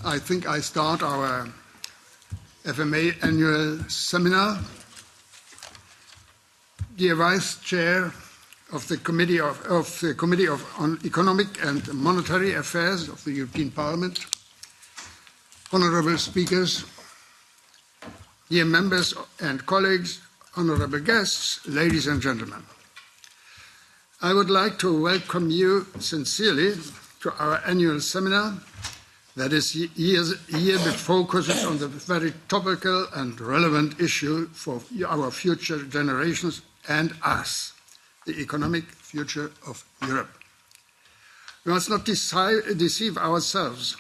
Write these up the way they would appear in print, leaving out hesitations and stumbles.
I think I start our FMA annual seminar. Dear Vice Chair of the Committee on Economic and Monetary Affairs of the European Parliament, honourable speakers, dear members and colleagues, honourable guests, ladies and gentlemen. I would like to welcome you sincerely to our annual seminar that is year that focuses on the very topical and relevant issue for our future generations and us, the economic future of Europe. We must not deceive ourselves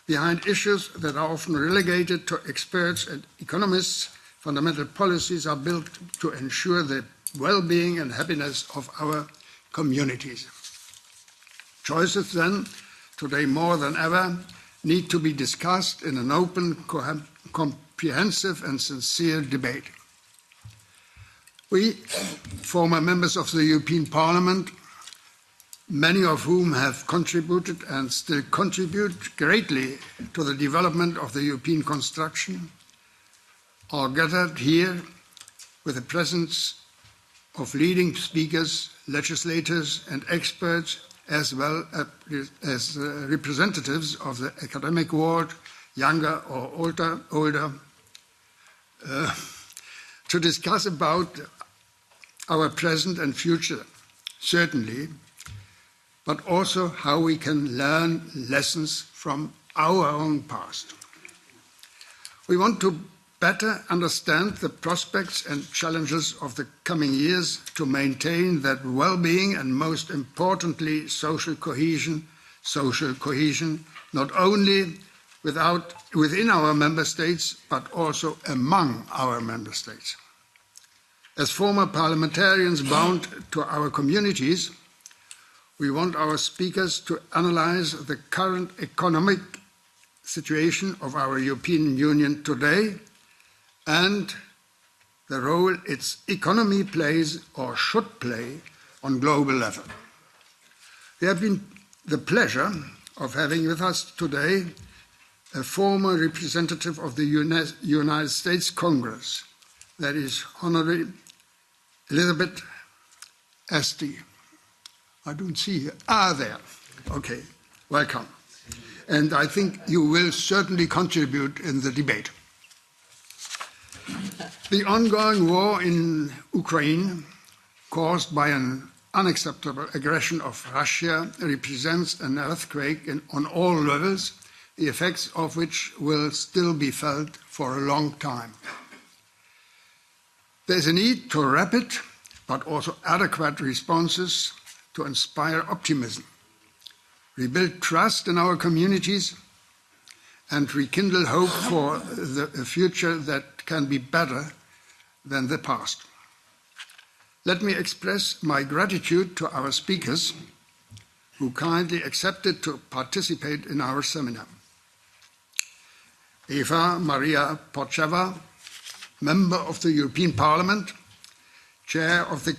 behind issues that are often relegated to experts and economists. Fundamental policies are built to ensure the well-being and happiness of our communities. Choices then, today more than ever, need to be discussed in an open, comprehensive and sincere debate. We, former members of the European Parliament, many of whom have contributed and still contribute greatly to the development of the European construction, are gathered here with the presence of leading speakers, legislators and experts, as well as representatives of the academic world, younger or older, to discuss about our present and future, certainly, but also how we can learn lessons from our own past. We want to better understand the prospects and challenges of the coming years to maintain that well-being and, most importantly, social cohesion, not only within our member states, but also among our member states. As former parliamentarians bound to our communities, we want our speakers to analyze the current economic situation of our European Union today and the role its economy plays or should play on global level. We have been the pleasure of having with us today a former representative of the United States Congress, that is Honorable Elizabeth Esty. I don't see her. There. Okay, welcome. And I think you will certainly contribute in the debate. The ongoing war in Ukraine, caused by an unacceptable aggression of Russia, represents an earthquake on all levels, the effects of which will still be felt for a long time. There is a need to rapid but also adequate responses to inspire optimism, rebuild trust in our communities, and rekindle hope for a future that can be better than the past. Let me express my gratitude to our speakers who kindly accepted to participate in our seminar. Eva Maria Porcheva, member of the European Parliament, chair of the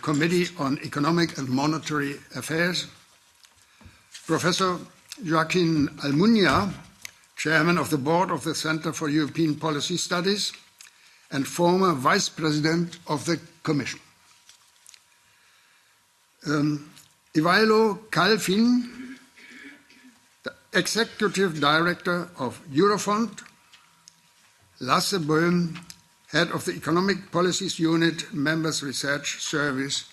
Committee on Economic and Monetary Affairs, Professor Joaquin Almunia, chairman of the board of the Center for European Policy Studies, and former vice president of the Commission. Ivailo Kalfin, the executive director of Eurofund, Lasse Böhm, head of the Economic Policies Unit, Members Research Service,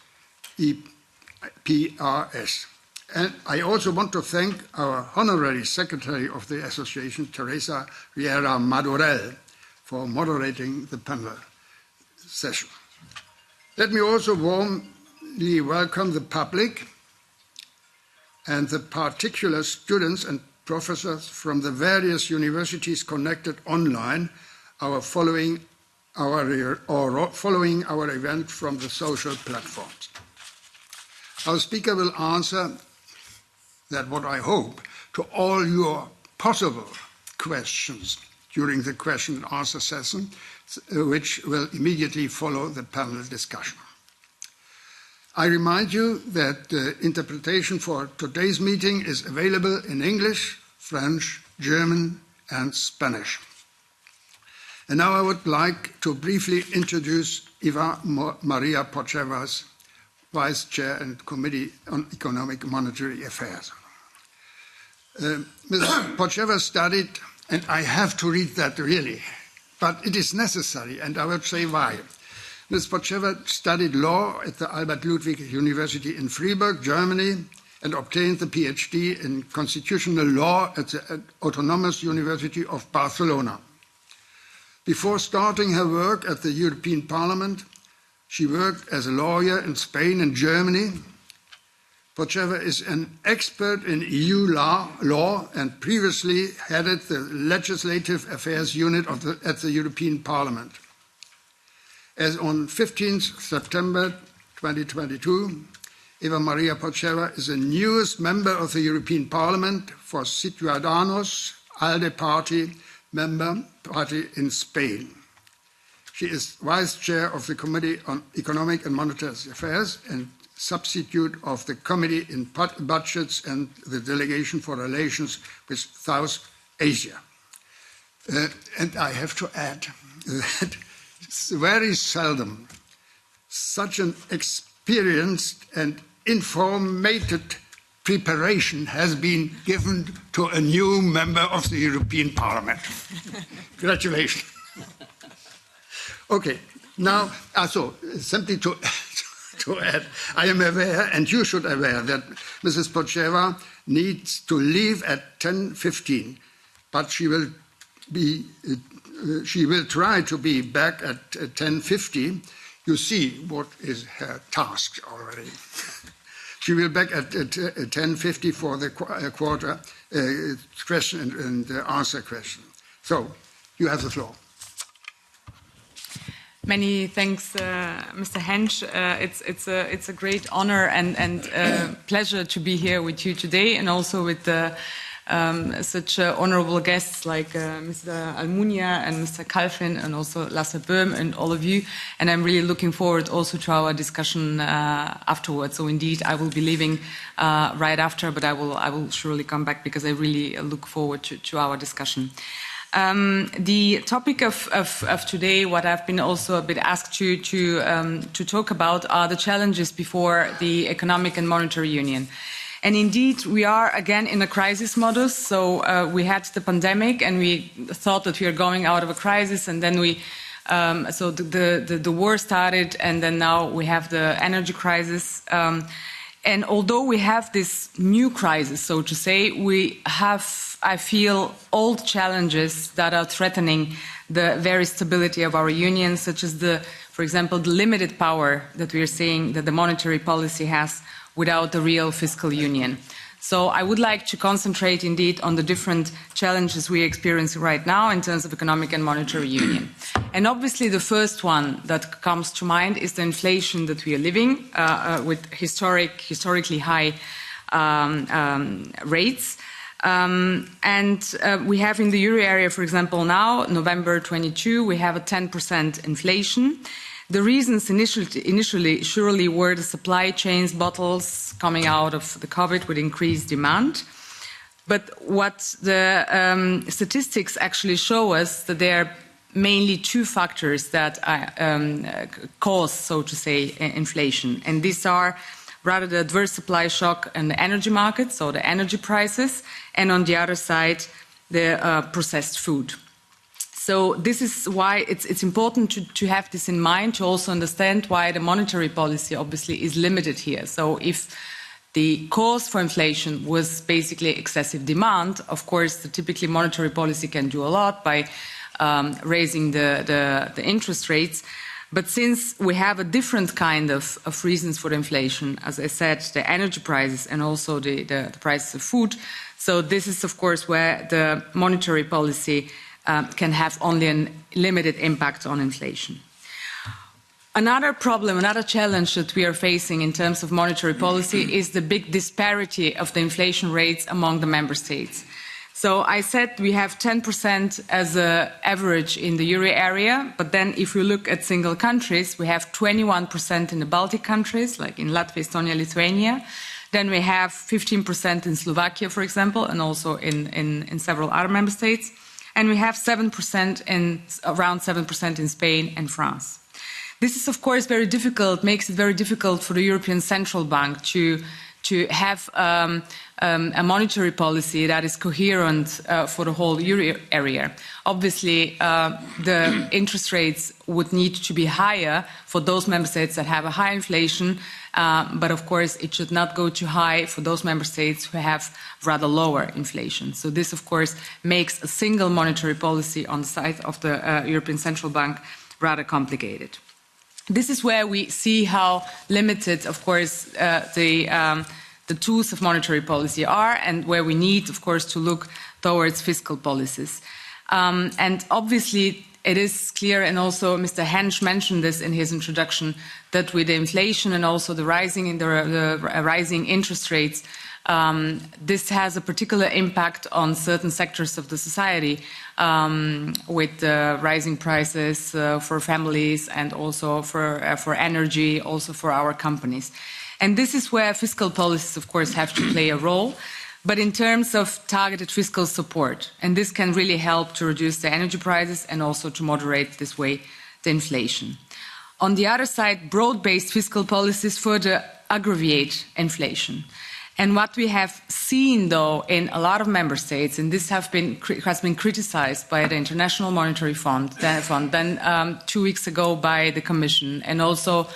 EPRS. And I also want to thank our honorary secretary of the association, Teresa Riera Madurell, for moderating the panel session. Let me also warmly welcome the public and the particular students and professors from the various universities connected online following our event from the social platforms. Our speaker will answer that what I hope to all your possible questions during the question and answer session, which will immediately follow the panel discussion. I remind you that the interpretation for today's meeting is available in English, French, German, and Spanish. And now I would like to briefly introduce Eva Maria Pochevas, Vice Chair and Committee on Economic and Monetary Affairs. Ms. Pocheva studied, and I have to read that really, but it is necessary, and I will say why. Ms. Pocheva studied law at the Albert Ludwig University in Freiburg, Germany, and obtained the PhD in constitutional law at the Autonomous University of Barcelona. Before starting her work at the European Parliament, she worked as a lawyer in Spain and Germany. Pocheva is an expert in EU law and previously headed the Legislative Affairs Unit at the European Parliament. As on 15th September 2022, Eva Maria Pocheva is the newest member of the European Parliament for Ciudadanos, ALDE party in Spain. She is Vice Chair of the Committee on Economic and Monetary Affairs and substitute of the Committee in Budgets and the Delegation for Relations with South Asia. And I have to add that very seldom such an experienced and informated preparation has been given to a new member of the European Parliament. Congratulations. Okay, now, simply to add, I am aware, and you should be aware, that Mrs. Pocheva needs to leave at 10:15, but she will try to be back at 10:50. You see what is her task already. She will be back at 10:50 for the quarter question and answer question. So, you have the floor. Many thanks, Mr. Hensch. It's a great honor and pleasure to be here with you today, and also with such honorable guests like Mr. Almunia and Mr. Kalfin, and also Lasse Böhm and all of you. And I'm really looking forward also to our discussion afterwards. So indeed, I will be leaving right after, but I will surely come back because I really look forward to our discussion. The topic of today, what I've been also a bit asked to talk about, are the challenges before the Economic and Monetary Union. And indeed, we are again in a crisis modus. So we had the pandemic, and we thought that we are going out of a crisis, and then the war started, and then now we have the energy crisis. And although we have this new crisis, so to say, we have, I feel, old challenges that are threatening the very stability of our union, such as for example, the limited power that we are seeing that the monetary policy has without the real fiscal union. So I would like to concentrate indeed on the different challenges we experience right now in terms of economic and monetary union. And obviously the first one that comes to mind is the inflation that we are living with historically high rates. We have in the euro area, for example, now, November 22, we have a 10% inflation. The reasons initially surely were the supply chains bottles coming out of the COVID with increased demand. But what the statistics actually show us that there are mainly two factors that cause, so to say, inflation. And these are rather the adverse supply shock in the energy market, so the energy prices, and on the other side, the processed food. So this is why it's important to have this in mind, to also understand why the monetary policy obviously is limited here. So if the cause for inflation was basically excessive demand, of course, the typically monetary policy can do a lot by raising the interest rates. But since we have a different kind of reasons for the inflation, as I said, the energy prices and also the prices of food, so this is, of course, where the monetary policy can have only a limited impact on inflation. Another problem, another challenge that we are facing in terms of monetary policy is the big disparity of the inflation rates among the member states. So I said we have 10% as an average in the euro area, but then if you look at single countries, we have 21% in the Baltic countries, like in Latvia, Estonia, Lithuania. Then we have 15% in Slovakia, for example, and also in several other member states. And we have 7% around 7% in Spain and France. This is, of course, very difficult, makes it very difficult for the European Central Bank to have a monetary policy that is coherent for the whole euro area. Obviously, the interest rates would need to be higher for those member states that have a high inflation, but of course it should not go too high for those member states who have rather lower inflation. So this, of course, makes a single monetary policy on the side of the European Central Bank rather complicated. This is where we see how limited, of course, the tools of monetary policy are, and where we need, of course, to look towards fiscal policies. And obviously, it is clear, and also Mr. Hensch mentioned this in his introduction, that with the inflation and also the rising interest rates, this has a particular impact on certain sectors of the society, with rising prices for families and also for energy, also for our companies. And this is where fiscal policies, of course, have to play a role, but in terms of targeted fiscal support. And this can really help to reduce the energy prices and also to moderate this way the inflation. On the other side, broad-based fiscal policies further aggravate inflation. And what we have seen, though, in a lot of member states, and this has been criticized by the International Monetary Fund, then 2 weeks ago by the Commission, and also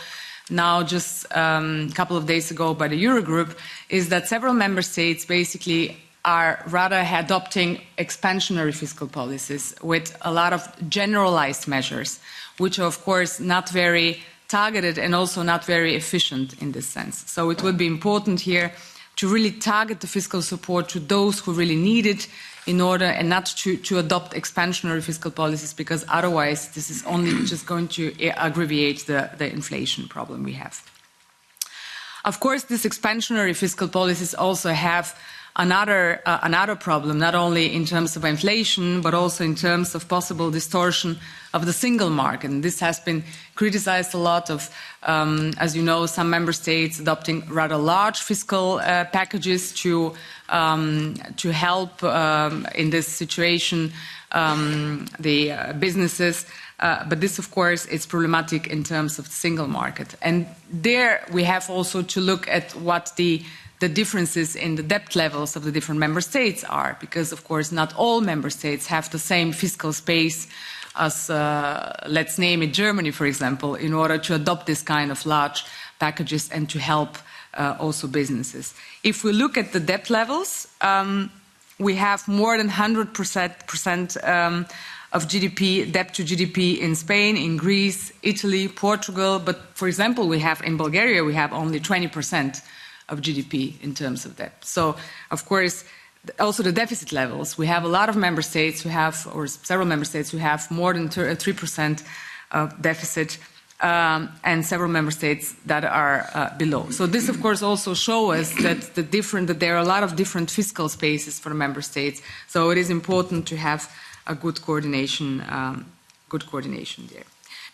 now just a couple of days ago by the Eurogroup, is that several member states basically are rather adopting expansionary fiscal policies with a lot of generalized measures, which are, of course, not very targeted and also not very efficient in this sense. So it would be important here to really target the fiscal support to those who really need it in order, and not to adopt expansionary fiscal policies, because otherwise this is only just going to aggravate the inflation problem we have. Of course, these expansionary fiscal policies also have another problem, not only in terms of inflation, but also in terms of possible distortion of the single market. And this has been criticized a lot of, as you know, some member states adopting rather large fiscal packages to help in this situation the businesses. But this, of course, is problematic in terms of the single market. And there we have also to look at what the differences in the debt levels of the different member states are, because, of course, not all member states have the same fiscal space as, let's name it, Germany, for example, in order to adopt this kind of large packages and to help also businesses. If we look at the debt levels, we have more than 100% of GDP, debt to GDP in Spain, in Greece, Italy, Portugal. But, for example, we have in Bulgaria, we have only 20% of GDP in terms of debt. So, of course, also the deficit levels. We have a lot of member states who have, or several member states who have more than 3% of deficit, and several member states that are below. So this, of course, also shows us that there are a lot of different fiscal spaces for the member states. So it is important to have a good coordination there.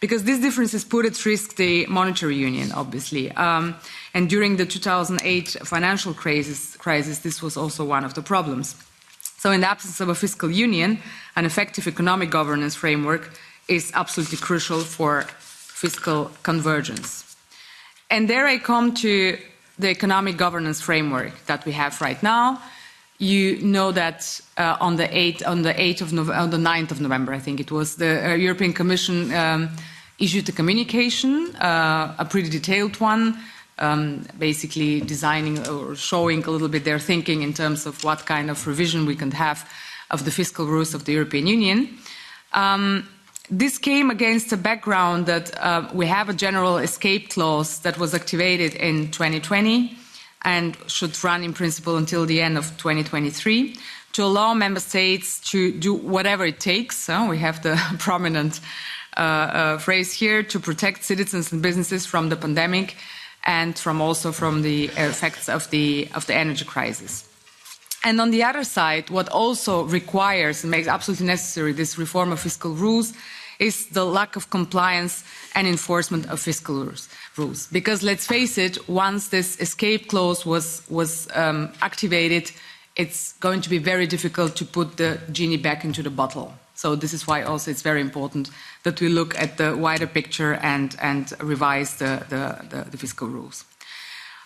Because these differences put at risk the monetary union, obviously. And during the 2008 financial crisis, this was also one of the problems. So in the absence of a fiscal union, an effective economic governance framework is absolutely crucial for fiscal convergence. And there I come to the economic governance framework that we have right now. You know that on the 9th of November, I think it was, the European Commission issued a communication, a pretty detailed one, basically designing or showing a little bit their thinking in terms of what kind of revision we can have of the fiscal rules of the European Union. This came against a background that we have a general escape clause that was activated in 2020 and should run in principle until the end of 2023 to allow member states to do whatever it takes. We have the prominent phrase here, to protect citizens and businesses from the pandemic and from the effects of the energy crisis. And on the other side, what also requires and makes absolutely necessary this reform of fiscal rules is the lack of compliance and enforcement of fiscal rules. Because let's face it, once this escape clause was activated, it's going to be very difficult to put the genie back into the bottle. So this is why also it's very important that we look at the wider picture and revise the fiscal rules.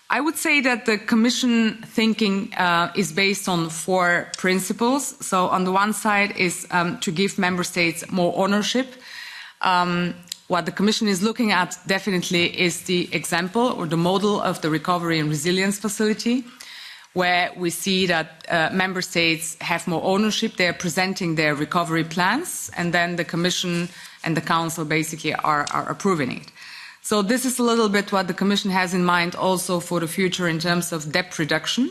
I would say that the Commission thinking is based on 4 principles. So on the one side is to give Member States more ownership. What the Commission is looking at definitely is the example or the model of the Recovery and Resilience Facility, where we see that Member States have more ownership. They are presenting their recovery plans, and then the Commission and the Council basically are approving it. So this is a little bit what the Commission has in mind also for the future in terms of debt reduction,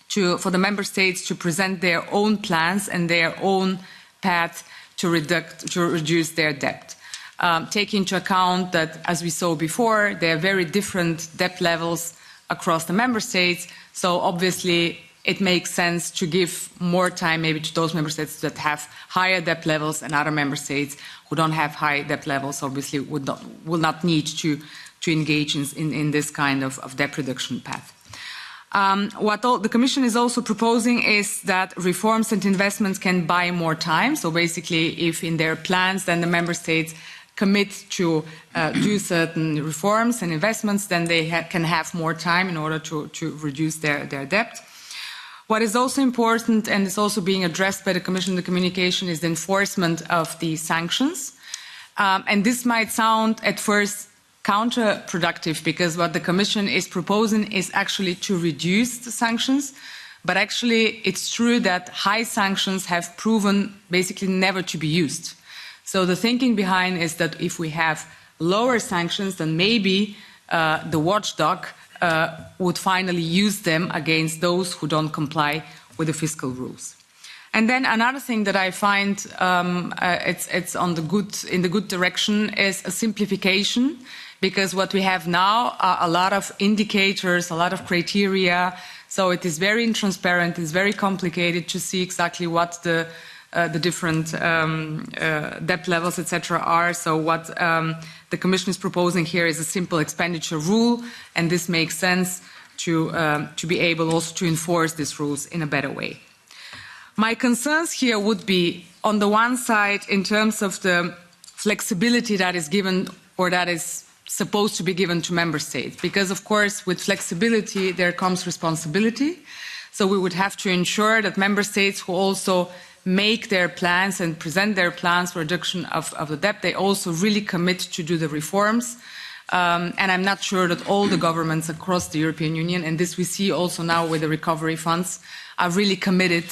for the Member States to present their own plans and their own path to reduce their debt. Take into account that, as we saw before, there are very different debt levels across the Member States, so obviously it makes sense to give more time maybe to those Member States that have higher debt levels, and other Member States who don't have high debt levels obviously will not need to engage in this kind of debt reduction path. What the Commission is also proposing is that reforms and investments can buy more time. So basically, if in their plans then the Member States commit to do certain reforms and investments, then they can have more time in order to reduce their debt. What is also important, and is also being addressed by the Commission in the communication, is the enforcement of the sanctions. And this might sound at first counterproductive, because what the Commission is proposing is actually to reduce the sanctions. But actually, it's true that high sanctions have proven basically never to be used. So the thinking behind is that if we have lower sanctions, then maybe the watchdog would finally use them against those who don't comply with the fiscal rules. And then another thing that I find it's in the good direction is a simplification, because what we have now are a lot of indicators, a lot of criteria. So it is very intransparent, it's very complicated to see exactly what the different debt levels, etc., are. So what the Commission is proposing here is a simple expenditure rule, and this makes sense to be able also to enforce these rules in a better way. My concerns here would be, on the one side, in terms of the flexibility that is given or that is supposed to be given to Member States, because of course with flexibility there comes responsibility. So we would have to ensure that Member States who also make their plans and present their plans for reduction of the debt, they also really commit to do the reforms. And I'm not sure that all the governments across the European Union, and this we see also now with the recovery funds, are really committed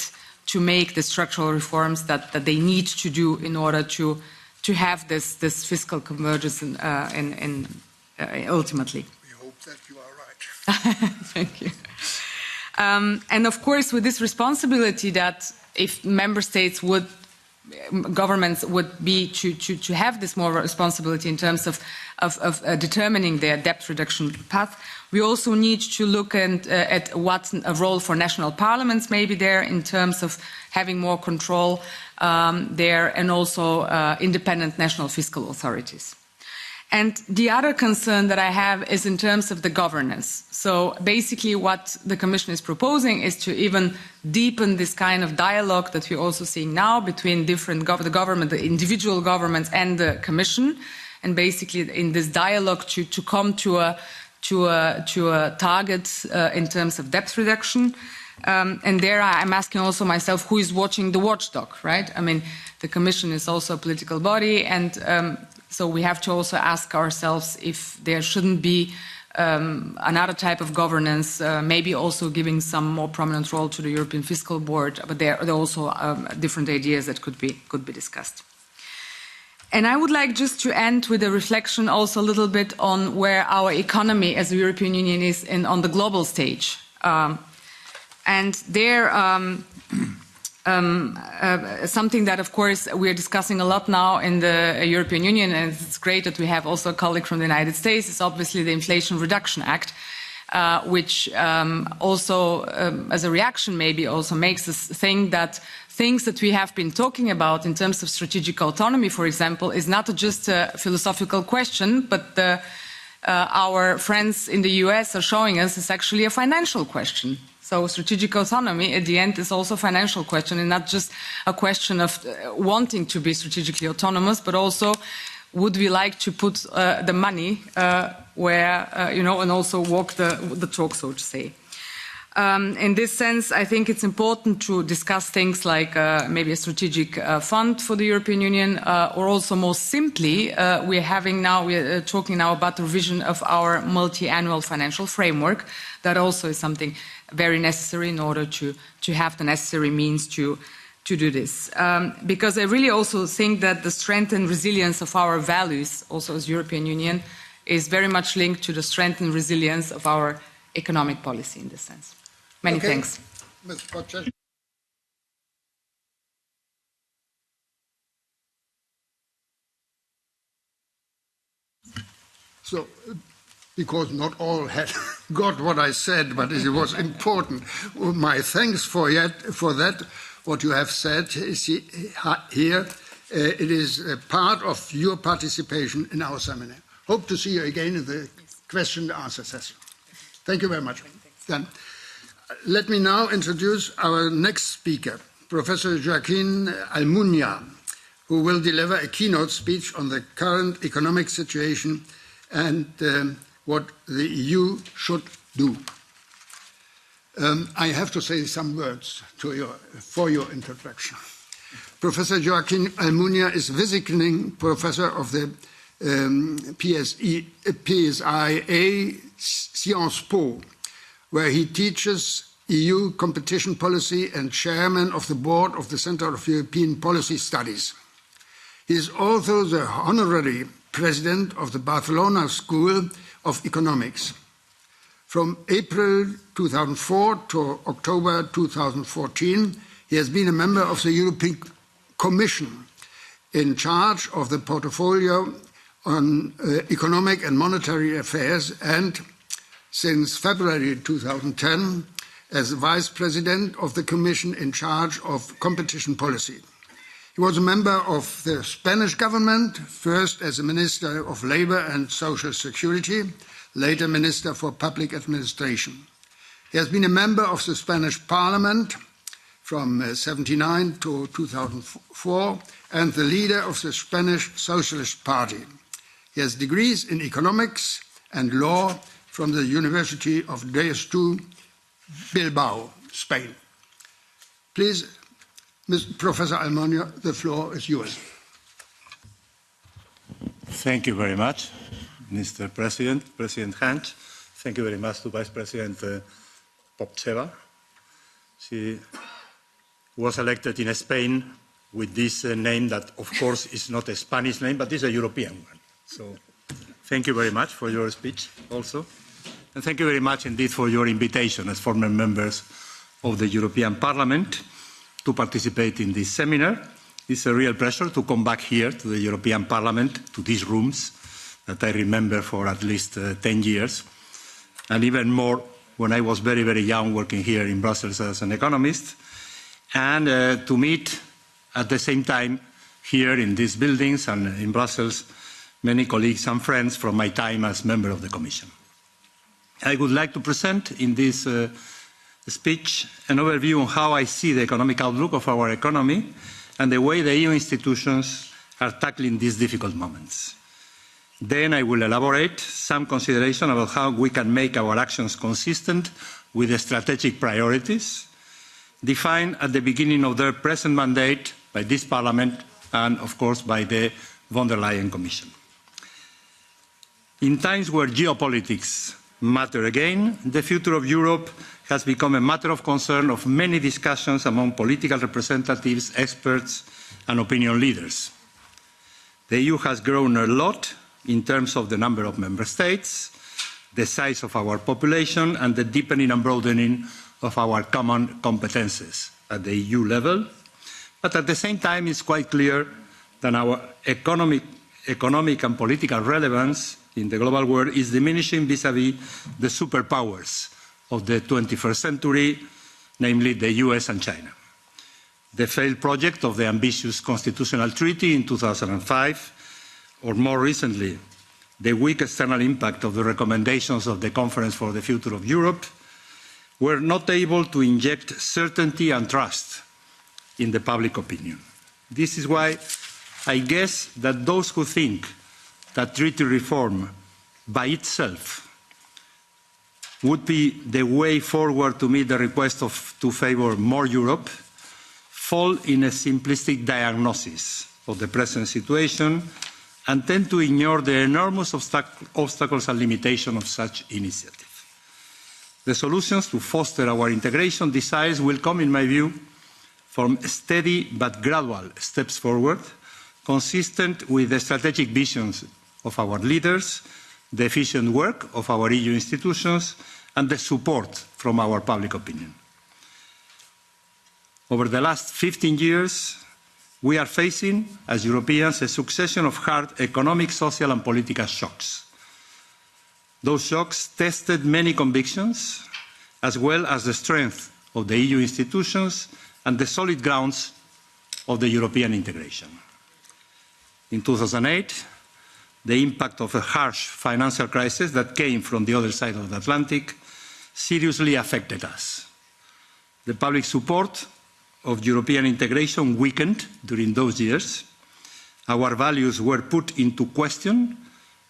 to make the structural reforms that they need to do in order to have this fiscal convergence ultimately. We hope that you are right. Thank you. And of course, with this responsibility that if Member States governments would be to have this more responsibility in terms of determining their debt reduction path, we also need to look at what a role for national parliaments may be there in terms of having more control there, and also independent national fiscal authorities. And the other concern that I have is in terms of the governance. So basically what the Commission is proposing is to even deepen this kind of dialogue that we're also seeing now between the individual governments and the Commission, and basically in this dialogue to come to a target in terms of debt reduction. And there I'm asking also myself, who is watching the watchdog, right? I mean, the Commission is also a political body, and so we have to also ask ourselves if there shouldn't be another type of governance, maybe also giving some more prominent role to the European Fiscal Board, but there are also different ideas that could be discussed. And I would like just to end with a reflection also a little bit on where our economy as the European Union is on the global stage. And there, something that, of course, we are discussing a lot now in the European Union, and it's great that we have also a colleague from the United States, is obviously the Inflation Reduction Act. which also, as a reaction, maybe also makes us think that things that we have been talking about in terms of strategic autonomy, for example, is not just a philosophical question, but our friends in the US are showing us is actually a financial question. So strategic autonomy at the end is also a financial question, and not just a question of wanting to be strategically autonomous, but also would we like to put the money where, and also walk the talk, so to say. In this sense, I think it's important to discuss things like maybe a strategic fund for the European Union, or also most simply, we're talking now about the revision of our multi-annual financial framework. That also is something very necessary in order to have the necessary means to do this. Because I really also think that the strength and resilience of our values, also as European Union, is very much linked to the strength and resilience of our economic policy in this sense. Many thanks. Ms. Potczak. So, because not all had got what I said, but it was important. My thanks for that. What you have said is here. It is a part of your participation in our seminar. Hope to see you again in the question and answer session. Thank you very much. Then, let me now introduce our next speaker, Professor Joaquin Almunia, who will deliver a keynote speech on the current economic situation and what the EU should do. I have to say some words for your introduction. Professor Joaquin Almunia is visiting professor of the PSIA Sciences Po, where he teaches EU competition policy and chairman of the board of the Center of European Policy Studies. He is also the honorary president of the Barcelona School of Economics. From April 2004 to October 2014, he has been a member of the European Commission in charge of the portfolio on economic and monetary affairs, and since February 2010 as vice president of the Commission in charge of competition policy. He was a member of the Spanish government, first as a Minister of Labour and Social Security, later Minister for Public Administration. He has been a member of the Spanish Parliament from 1979 to 2004 and the leader of the Spanish Socialist Party. He has degrees in economics and law from the University of Deustu, Bilbao, Spain. Please, Professor Almunia, the floor is yours. Thank you very much, Mr. President, President Hunt. Thank you very much to Vice President Potczak. She was elected in Spain with this name that, of course, is not a Spanish name, but is a European one. So thank you very much for your speech also. And thank you very much indeed for your invitation as former members of the European Parliament to participate in this seminar. It's a real pleasure to come back here to the European Parliament, to these rooms that I remember for at least 10 years, and even more when I was very, very young working here in Brussels as an economist, and to meet at the same time here in these buildings and in Brussels many colleagues and friends from my time as member of the Commission. I would like to present in this speech an overview on how I see the economic outlook of our economy and the way the EU institutions are tackling these difficult moments. Then I will elaborate some consideration about how we can make our actions consistent with the strategic priorities defined at the beginning of their present mandate by this Parliament and, of course, by the von der Leyen Commission. In times where geopolitics matter again, the future of Europe has become a matter of concern of many discussions among political representatives, experts, and opinion leaders. The EU has grown a lot in terms of the number of member states, the size of our population, and the deepening and broadening of our common competences at the EU level. But at the same time, it's quite clear that our economic and political relevance in the global world is diminishing vis-à-vis the superpowers of the 21st century, namely the US and China. The failed project of the ambitious constitutional treaty in 2005, or more recently, the weak external impact of the recommendations of the Conference for the Future of Europe, were not able to inject certainty and trust in the public opinion. This is why I guess that those who think that treaty reform by itself would be the way forward to meet the request to favour more Europe fall in a simplistic diagnosis of the present situation and tend to ignore the enormous obstacles and limitations of such initiative. The solutions to foster our integration desires will come, in my view, from steady but gradual steps forward, consistent with the strategic visions of our leaders, the efficient work of our EU institutions, and the support from our public opinion. Over the last 15 years, we are facing, as Europeans, a succession of hard economic, social and political shocks. Those shocks tested many convictions, as well as the strength of the EU institutions and the solid grounds of the European integration. In 2008, the impact of a harsh financial crisis that came from the other side of the Atlantic seriously affected us. The public support of European integration weakened during those years. Our values were put into question,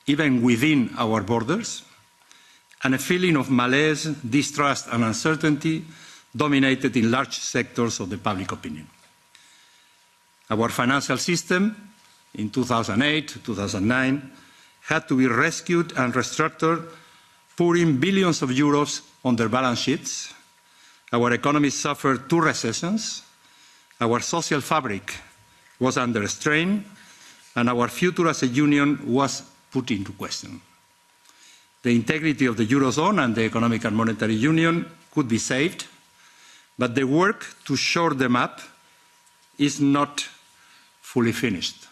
even within our borders, and a feeling of malaise, distrust and uncertainty dominated in large sectors of the public opinion. Our financial system in 2008-2009 had to be rescued and restructured, pouring billions of euros on their balance sheets. Our economy suffered 2 recessions, our social fabric was under strain, and our future as a union was put into question. The integrity of the Eurozone and the Economic and Monetary Union could be saved, but the work to shore them up is not fully finished.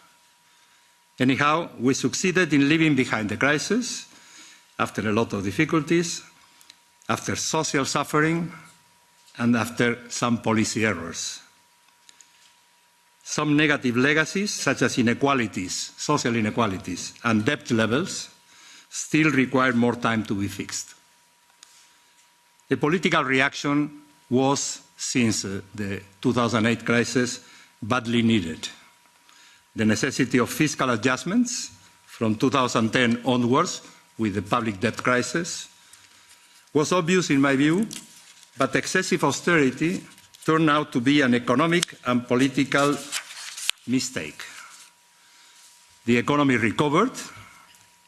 Anyhow, we succeeded in leaving behind the crisis after a lot of difficulties, after social suffering, and after some policy errors. Some negative legacies, such as inequalities, social inequalities, and debt levels, still require more time to be fixed. The political reaction was, since the 2008 crisis, badly needed. The necessity of fiscal adjustments from 2010 onwards, with the public debt crisis, was obvious in my view, but excessive austerity turned out to be an economic and political mistake. The economy recovered,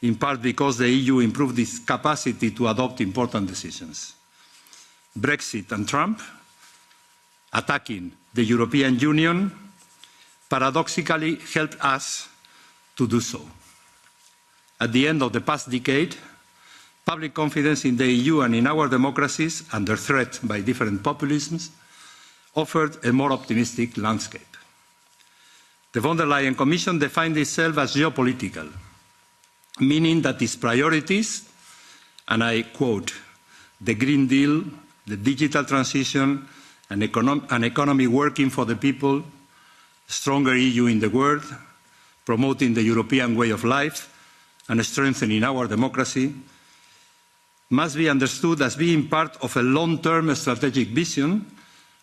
in part because the EU improved its capacity to adopt important decisions. Brexit and Trump, attacking the European Union, paradoxically helped us to do so. At the end of the past decade, public confidence in the EU and in our democracies, under threat by different populisms, offered a more optimistic landscape. The von der Leyen Commission defined itself as geopolitical, meaning that its priorities, and I quote, the Green Deal, the digital transition, an economy working for the people, stronger EU in the world, promoting the European way of life, and strengthening our democracy, must be understood as being part of a long-term strategic vision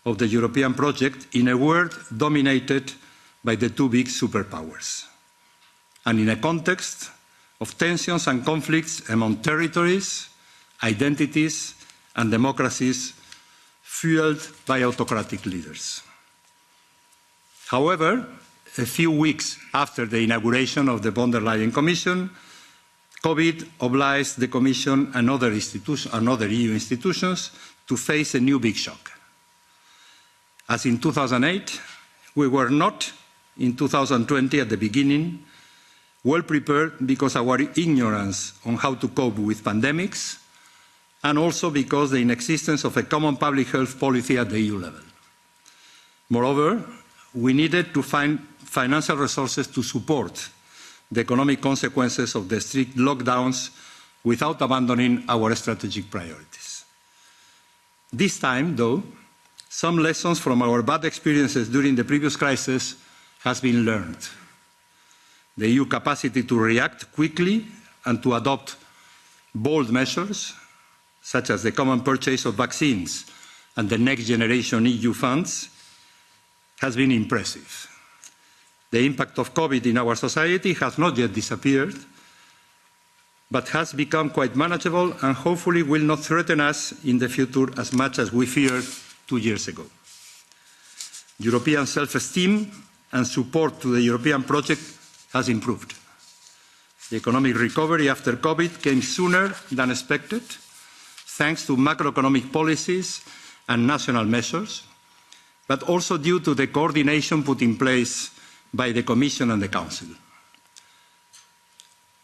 of the European project in a world dominated by the 2 big superpowers, and in a context of tensions and conflicts among territories, identities, and democracies fueled by autocratic leaders. However, a few weeks after the inauguration of the von der Leyen Commission, COVID obliged the Commission and other EU institutions to face a new big shock. As in 2008, we were not, in 2020 at the beginning, well prepared because of our ignorance on how to cope with pandemics, and also because of the inexistence of a common public health policy at the EU level. Moreover, we needed to find financial resources to support the economic consequences of the strict lockdowns without abandoning our strategic priorities. This time, though, some lessons from our bad experiences during the previous crisis has been learned. The EU capacity to react quickly and to adopt bold measures, such as the common purchase of vaccines and the next generation EU funds, has been impressive. The impact of COVID in our society has not yet disappeared, but has become quite manageable and hopefully will not threaten us in the future as much as we feared 2 years ago. European self-esteem and support to the European project has improved. The economic recovery after COVID came sooner than expected, thanks to macroeconomic policies and national measures, but also due to the coordination put in place by the Commission and the Council.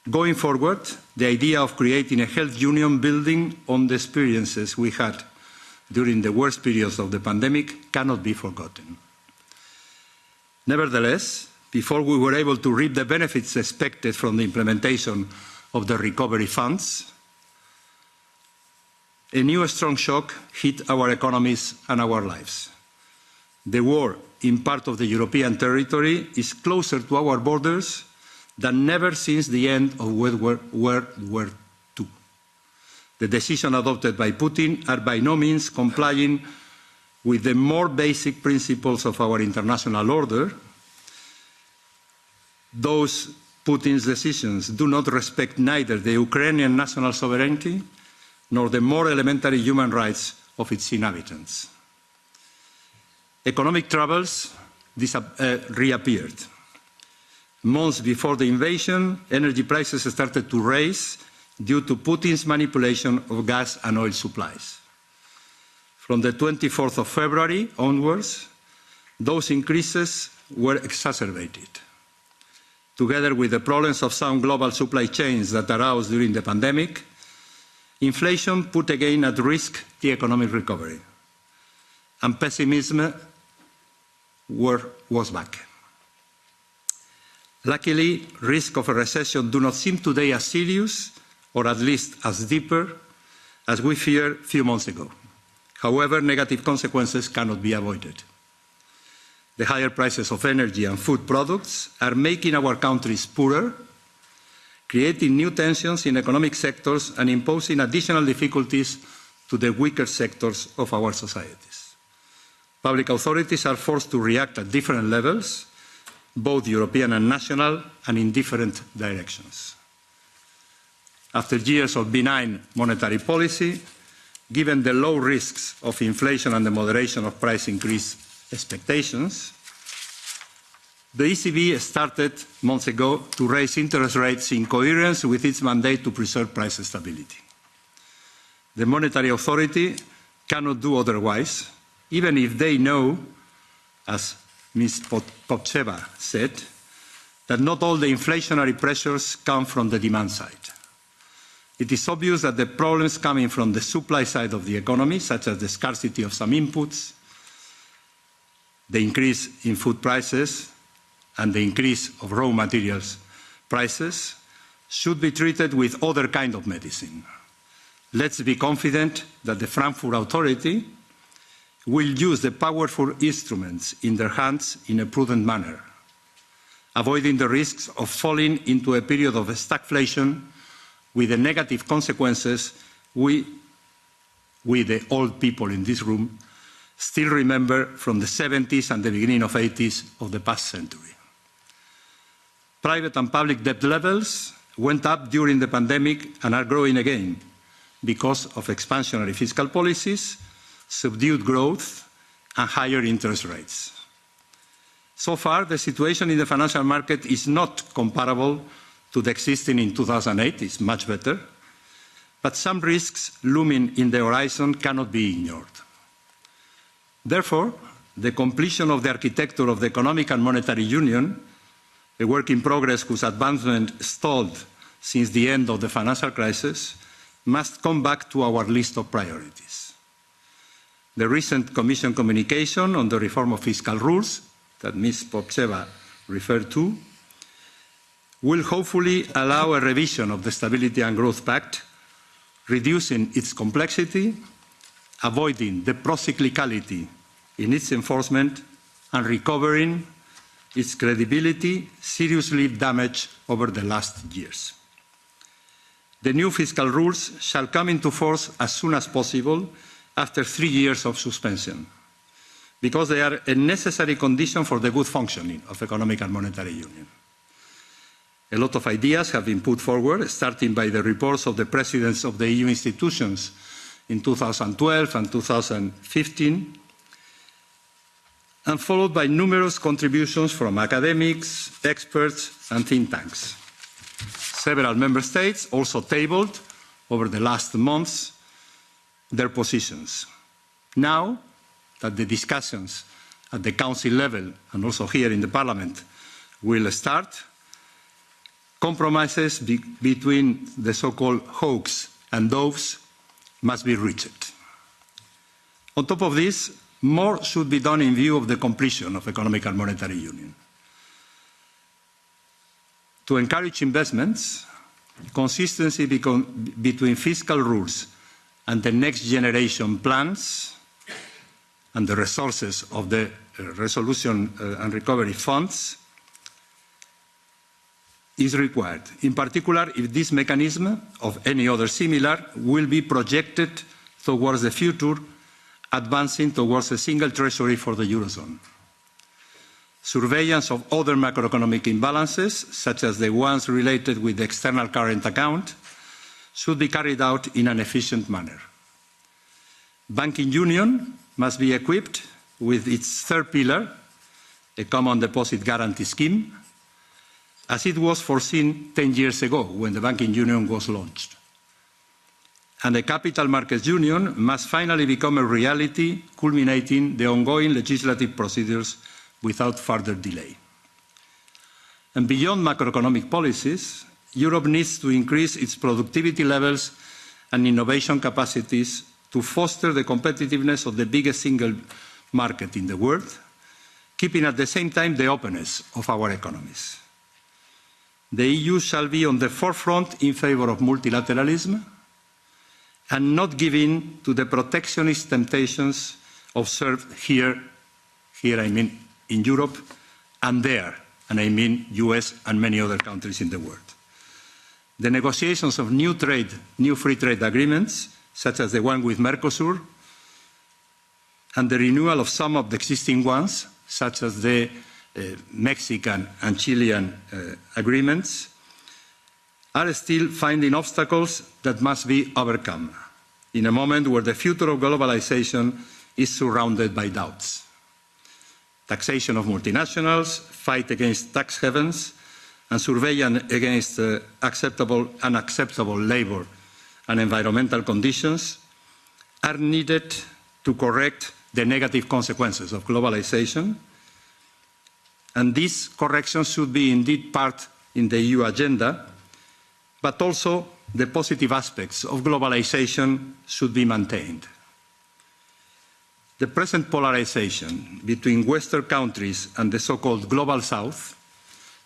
Going forward, the idea of creating a health union building on the experiences we had during the worst periods of the pandemic cannot be forgotten. Nevertheless, before we were able to reap the benefits expected from the implementation of the recovery funds, a new strong shock hit our economies and our lives. The war in part of the European territory is closer to our borders than never since the end of World War II. The decisions adopted by Putin are by no means complying with the more basic principles of our international order. Those Putin's decisions do not respect neither the Ukrainian national sovereignty nor the more elementary human rights of its inhabitants. Economic troubles reappeared. Months before the invasion, energy prices started to rise due to Putin's manipulation of gas and oil supplies. From the 24th of February onwards, those increases were exacerbated. Together with the problems of some global supply chains that arose during the pandemic, inflation put again at risk the economic recovery, and pessimism was back. Luckily, risks of a recession do not seem today as serious, or at least as deeper, as we feared a few months ago. However, negative consequences cannot be avoided. The higher prices of energy and food products are making our countries poorer, creating new tensions in economic sectors and imposing additional difficulties to the weaker sectors of our societies. Public authorities are forced to react at different levels, both European and national, and in different directions. After years of benign monetary policy, given the low risks of inflation and the moderation of price increase expectations, the ECB started months ago to raise interest rates in coherence with its mandate to preserve price stability. The monetary authority cannot do otherwise, even if they know, as Ms. Popcheva said, that not all the inflationary pressures come from the demand side. It is obvious that the problems coming from the supply side of the economy, such as the scarcity of some inputs, the increase in food prices, and the increase of raw materials prices, should be treated with other kind of medicine. Let's be confident that the Frankfurt Authority will use the powerful instruments in their hands in a prudent manner, avoiding the risks of falling into a period of stagflation with the negative consequences we, the old people in this room, still remember from the 70s and the beginning of 80s of the past century. Private and public debt levels went up during the pandemic and are growing again because of expansionary fiscal policies, subdued growth, and higher interest rates. So far, the situation in the financial market is not comparable to the existing in 2008. It's much better, but some risks looming in the horizon cannot be ignored. Therefore, the completion of the architecture of the Economic and Monetary Union, a work in progress whose advancement stalled since the end of the financial crisis, must come back to our list of priorities. The recent Commission communication on the reform of fiscal rules that Ms. Popcheva referred to will hopefully allow a revision of the Stability and Growth Pact, reducing its complexity, avoiding the procyclicality in its enforcement, and recovering its credibility seriously damaged over the last years. The new fiscal rules shall come into force as soon as possible after 3 years of suspension, because they are a necessary condition for the good functioning of economic and monetary union. A lot of ideas have been put forward, starting by the reports of the presidents of the EU institutions in 2012 and 2015, and followed by numerous contributions from academics, experts, and think tanks. Several member states also tabled, over the last months, their positions. Now that the discussions at the Council level and also here in the Parliament will start, compromises between the so-called hawks and doves must be reached. On top of this, more should be done in view of the completion of economic and monetary union. To encourage investments, consistency between fiscal rules and the next generation plans and the resources of the resolution and recovery funds is required, in particular if this mechanism, of any other similar, will be projected towards the future, advancing towards a single treasury for the Eurozone. Surveillance of other macroeconomic imbalances, such as the ones related with the external current account, should be carried out in an efficient manner. Banking union must be equipped with its third pillar, a common deposit guarantee scheme, as it was foreseen 10 years ago when the banking union was launched. And the capital markets union must finally become a reality, culminating the ongoing legislative procedures without further delay. And beyond macroeconomic policies, Europe needs to increase its productivity levels and innovation capacities to foster the competitiveness of the biggest single market in the world, keeping at the same time the openness of our economies. The EU shall be on the forefront in favour of multilateralism and not give in to the protectionist temptations observed here I mean in Europe, and there, and I mean US and many other countries in the world. The negotiations of new free trade agreements, such as the one with Mercosur, and the renewal of some of the existing ones, such as the Mexican and Chilean agreements, are still finding obstacles that must be overcome in a moment where the future of globalization is surrounded by doubts. Taxation of multinationals, fight against tax havens, and surveillance against unacceptable labour and environmental conditions are needed to correct the negative consequences of globalization, and these corrections should be indeed part in the EU agenda, but also the positive aspects of globalization should be maintained. The present polarization between Western countries and the so-called Global South,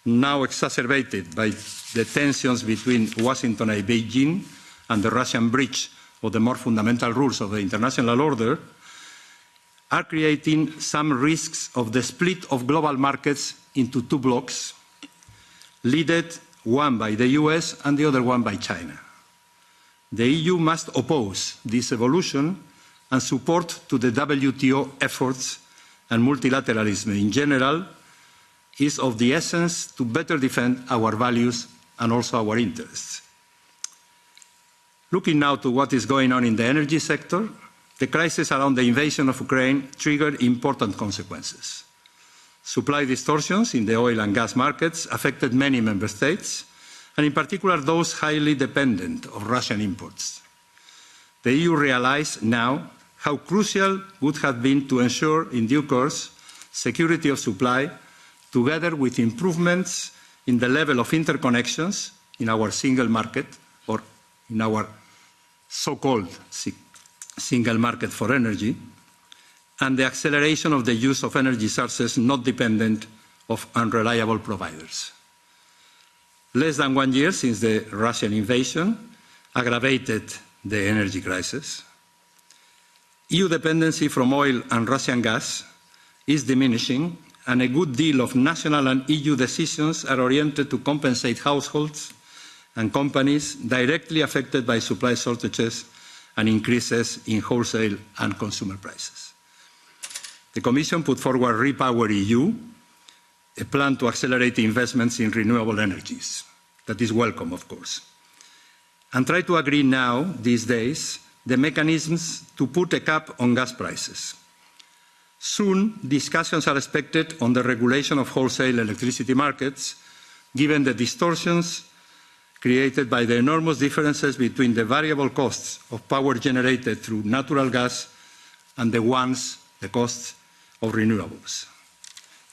now exacerbated by the tensions between Washington and Beijing and the Russian breach of the more fundamental rules of the international order, are creating some risks of the split of global markets into two blocks, led one by the US and the other one by China. The EU must oppose this evolution and support to the WTO efforts, and multilateralism in general is of the essence to better defend our values and also our interests. Looking now to what is going on in the energy sector, the crisis around the invasion of Ukraine triggered important consequences. Supply distortions in the oil and gas markets affected many member states, and in particular those highly dependent on Russian imports. The EU realized now how crucial would have been to ensure in due course security of supply, together with improvements in the level of interconnections in our single market, or in our so-called single market for energy, and the acceleration of the use of energy sources not dependent on unreliable providers. Less than 1 year since the Russian invasion aggravated the energy crisis. EU dependency from oil and Russian gas is diminishing, and a good deal of national and EU decisions are oriented to compensate households and companies directly affected by supply shortages and increases in wholesale and consumer prices. The Commission put forward Repower EU, a plan to accelerate investments in renewable energies. That is welcome, of course. And try to agree now, these days, the mechanisms to put a cap on gas prices. Soon, discussions are expected on the regulation of wholesale electricity markets, given the distortions created by the enormous differences between the variable costs of power generated through natural gas and the costs of renewables.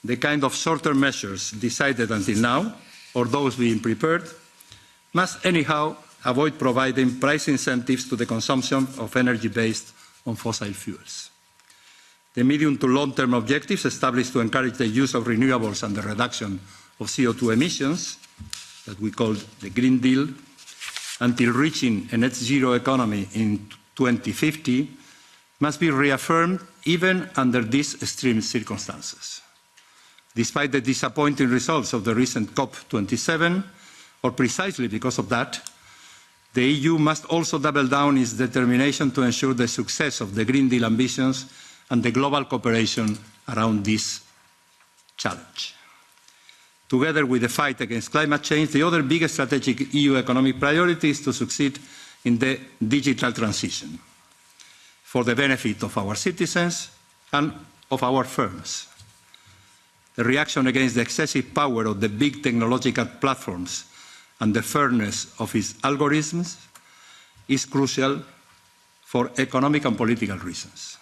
The kind of short-term measures decided until now, or those being prepared, must anyhow avoid providing price incentives to the consumption of energy based on fossil fuels. The medium to long-term objectives established to encourage the use of renewables and the reduction of CO2 emissions, that we call the Green Deal, until reaching a net zero economy in 2050, must be reaffirmed even under these extreme circumstances. Despite the disappointing results of the recent COP27, or precisely because of that, the EU must also double down its determination to ensure the success of the Green Deal ambitions and the global cooperation around this challenge. Together with the fight against climate change, the other biggest strategic EU economic priority is to succeed in the digital transition for the benefit of our citizens and of our firms. The reaction against the excessive power of the big technological platforms and the fairness of its algorithms is crucial for economic and political reasons.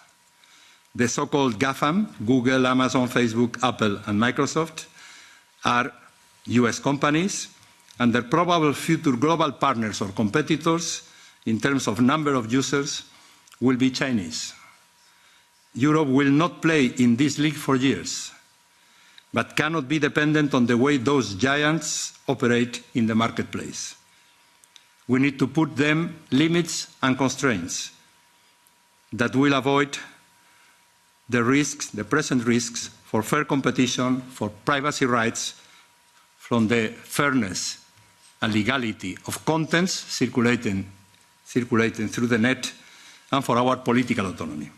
The so-called GAFAM, Google, Amazon, Facebook, Apple, and Microsoft, are US companies, and their probable future global partners or competitors in terms of number of users will be Chinese. Europe will not play in this league for years, but cannot be dependent on the way those giants operate in the marketplace. We need to put them limits and constraints that will avoid the risks, the present risks, for fair competition, for privacy rights, from the fairness and legality of contents circulating through the net, and for our political autonomy.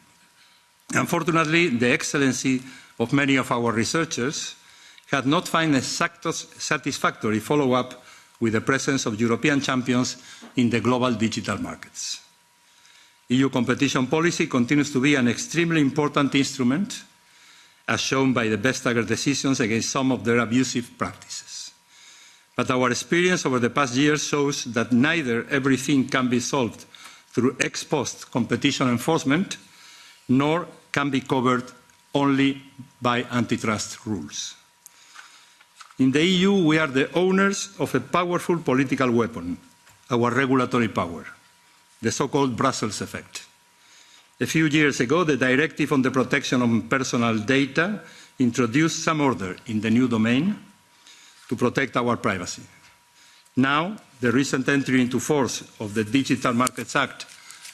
Unfortunately, the excellency of many of our researchers had not found a satisfactory follow-up with the presence of European champions in the global digital markets. EU competition policy continues to be an extremely important instrument, as shown by the Vestager decisions against some of their abusive practices. But our experience over the past years shows that neither everything can be solved through ex post competition enforcement, nor can be covered only by antitrust rules. In the EU, we are the owners of a powerful political weapon, our regulatory power, the so-called Brussels effect. A few years ago, the Directive on the Protection of Personal Data introduced some order in the new domain to protect our privacy. Now, the recent entry into force of the Digital Markets Act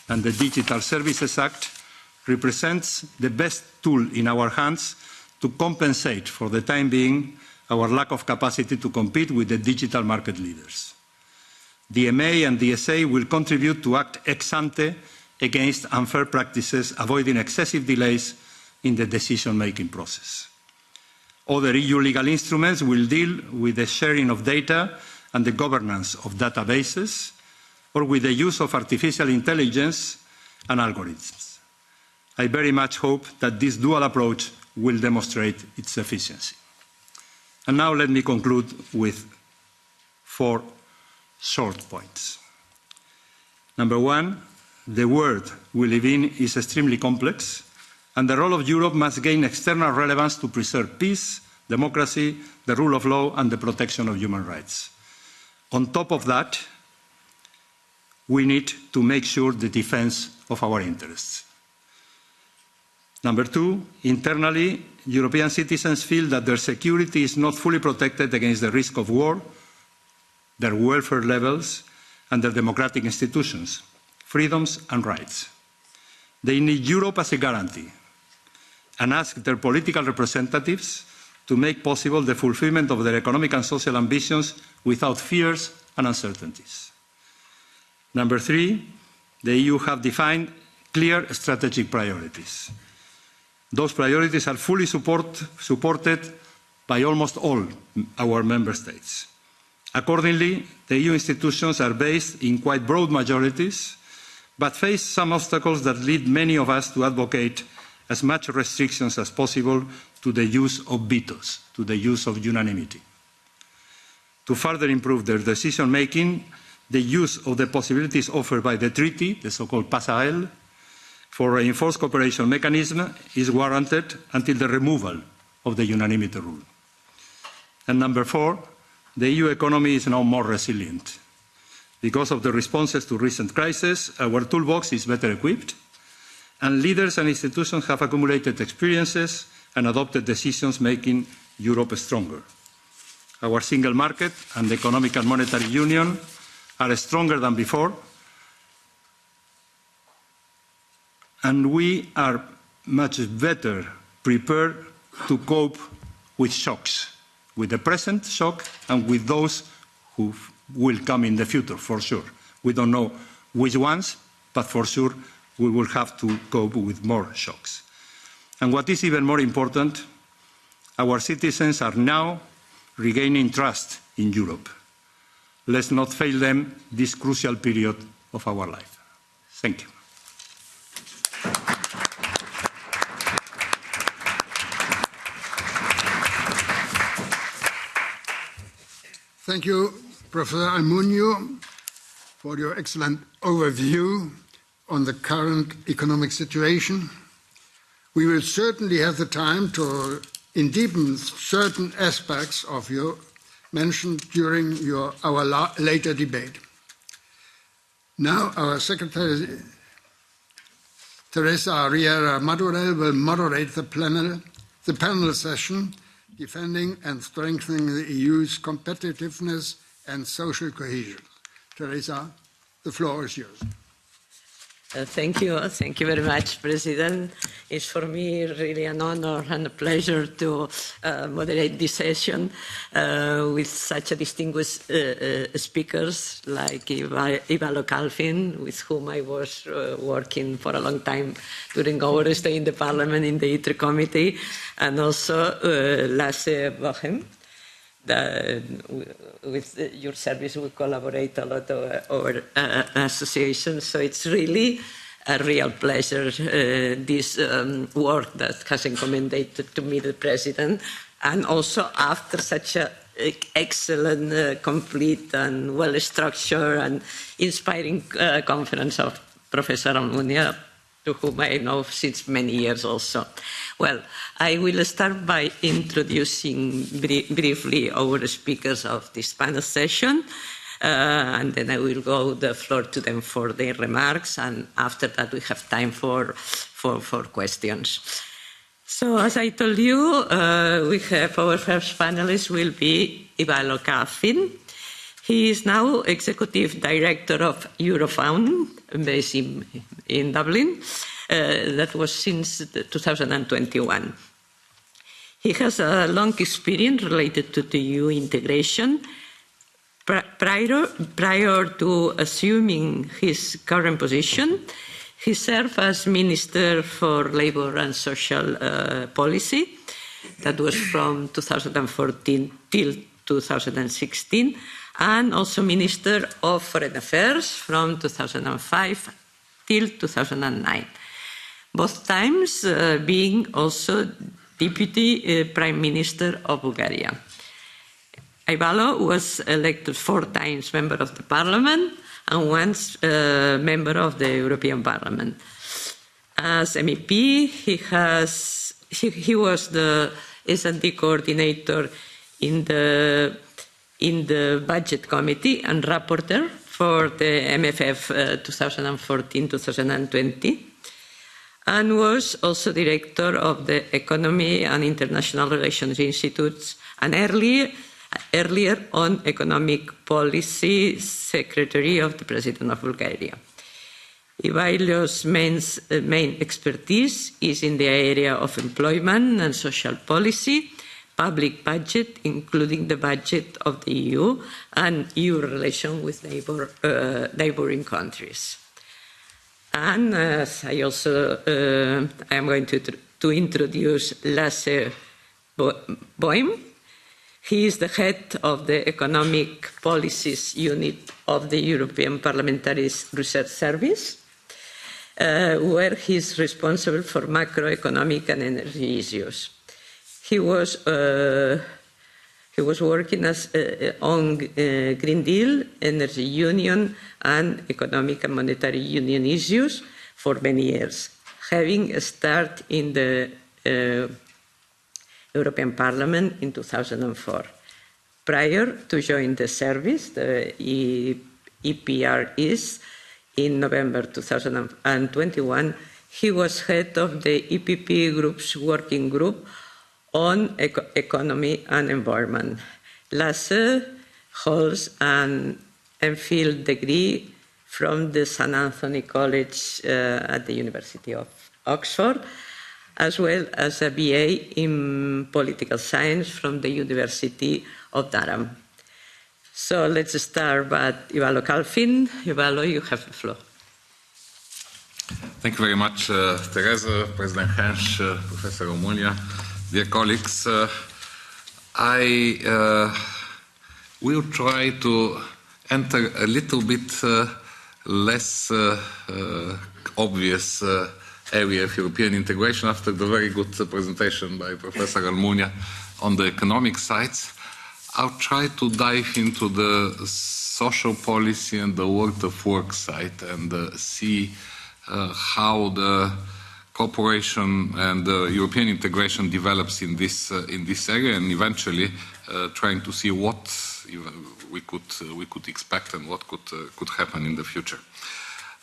and the Digital Services Act represents the best tool in our hands to compensate, for the time being, our lack of capacity to compete with the digital market leaders. DMA and DSA will contribute to act ex ante against unfair practices, avoiding excessive delays in the decision-making process. Other EU legal instruments will deal with the sharing of data and the governance of databases, or with the use of artificial intelligence and algorithms. I very much hope that this dual approach will demonstrate its efficiency. And now let me conclude with 4 short points. Number 1, the world we live in is extremely complex, and the role of Europe must gain external relevance to preserve peace, democracy, the rule of law, and the protection of human rights. On top of that, we need to make sure the defense of our interests. Number 2, internally, European citizens feel that their security is not fully protected against the risk of war, their welfare levels, and their democratic institutions, freedoms and rights. They need Europe as a guarantee and ask their political representatives to make possible the fulfillment of their economic and social ambitions without fears and uncertainties. Number three, the EU have defined clear strategic priorities. Those priorities are fully supported by almost all our member states. Accordingly, the EU institutions are based in quite broad majorities, but face some obstacles that lead many of us to advocate as much restrictions as possible to the use of vetoes, to the use of unanimity. To further improve their decision-making, the use of the possibilities offered by the treaty, the so-called passerelle, for a reinforced cooperation mechanism is warranted until the removal of the unanimity rule. And number four, the EU economy is now more resilient. Because of the responses to recent crises, our toolbox is better equipped, and leaders and institutions have accumulated experiences and adopted decisions making Europe stronger. Our single market and the economic and monetary union are stronger than before, and we are much better prepared to cope with shocks, with the present shock and with those who will come in the future, for sure. We don't know which ones, but for sure we will have to cope with more shocks. And what is even more important, our citizens are now regaining trust in Europe. Let's not fail them this crucial period of our life. Thank you. Thank you, Professor Almuño, for your excellent overview on the current economic situation. We will certainly have the time to deepen certain aspects of your mentioned during our later debate. Now, our Secretary, Teresa Riera Madurell, will moderate the panel session, Defending and Strengthening the EU's Competitiveness and Social Cohesion. Teresa, the floor is yours. Thank you. Thank you very much, President. It's for me really an honor and a pleasure to moderate this session with such a distinguished speakers like Ivalo Calvin, with whom I was working for a long time during our stay in the Parliament in the ITRE committee, and also Lasse Bohem. With your service, we collaborate a lot of our association, so it's really a real pleasure, this work that has encomendated to me, the President, and also after such an excellent, complete and well-structured and inspiring conference of Professor Almuño, to whom I know since many years also. Well, I will start by introducing briefly our speakers of this panel session, and then I will go the floor to them for their remarks, and after that we have time for questions. So, as I told you, we have our first panelist will be Ivalo Calvin. He is now Executive Director of Eurofound, based in Dublin. That was since 2021. He has a long experience related to the EU integration. Prior to assuming his current position, he served as Minister for Labour and Social Policy. That was from 2014 till 2016. And also Minister of Foreign Affairs from 2005 till 2009. Both times being also Deputy Prime Minister of Bulgaria. Ivalo was elected 4 times Member of the Parliament and once Member of the European Parliament. As MEP, he was the S&D coordinator in the Budget Committee and rapporteur for the MFF 2014-2020, and was also director of the Economy and International Relations Institutes, and earlier on Economic Policy Secretary of the President of Bulgaria. Ivailio's main expertise is in the area of employment and social policy, public budget, including the budget of the EU, and EU relation with neighboring countries. And as I also I am going to introduce Lasse Boehm. He is the head of the Economic Policies Unit of the European Parliamentary Research Service, where he is responsible for macroeconomic and energy issues. He was working on Green Deal, Energy Union, and Economic and Monetary Union issues for many years, having started in the European Parliament in 2004. Prior to join the service, the EPRS, in November 2021, he was head of the EPP Group's working group on economy and environment. Lasse holds an MPhil degree from the St. Anthony College at the University of Oxford, as well as a BA in political science from the University of Durham. So let's start with Ivalo Kalfin. Ivalo, you have the floor. Thank you very much, Teresa, President Hensch, Professor Romunia, dear colleagues. I will try to enter a little bit less obvious area of European integration after the very good presentation by Professor Almunia on the economic sides. I'll try to dive into the social policy and the world of work side and see how the cooperation and European integration develops in this area, and eventually trying to see what we could expect and what could happen in the future.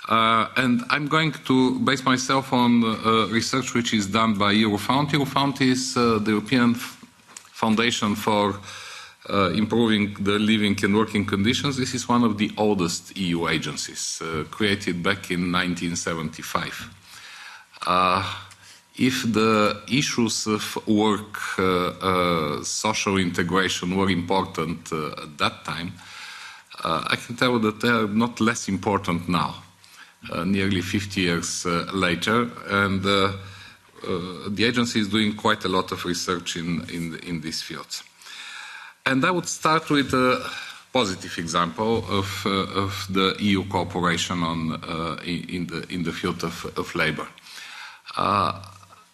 And I'm going to base myself on research which is done by Eurofound. Eurofound is the European Foundation for improving the living and working conditions. This is one of the oldest EU agencies, created back in 1975. If the issues of work, social integration were important at that time, I can tell you that they are not less important now, nearly 50 years later, and the agency is doing quite a lot of research in these fields. And I would start with a positive example of the EU cooperation in the field of labor.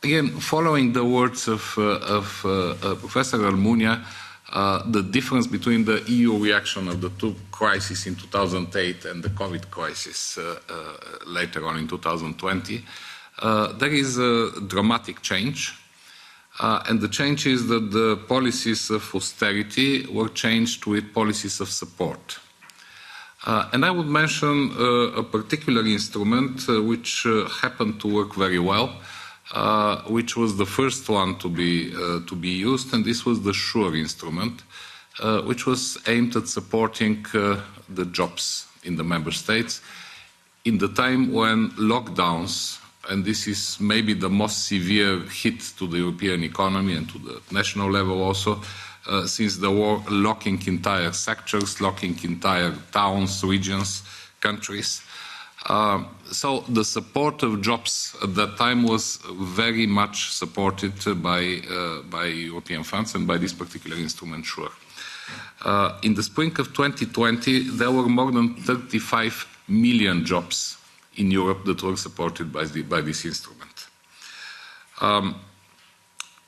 Again, following the words of Professor Almunia, the difference between the EU reaction of the two crises in 2008 and the COVID crisis later on in 2020, there is a dramatic change. And the change is that the policies of austerity were changed with policies of support. And I would mention a particular instrument which happened to work very well, which was the first one to be used, and this was the SURE instrument, which was aimed at supporting the jobs in the member states in the time when lockdowns, and this is maybe the most severe hit to the European economy and to the national level also, since the war, locking entire sectors, locking entire towns, regions, countries. So the support of jobs at that time was very much supported by European funds and by this particular instrument, SURE. In the spring of 2020, there were more than 35 million jobs in Europe that were supported by this instrument.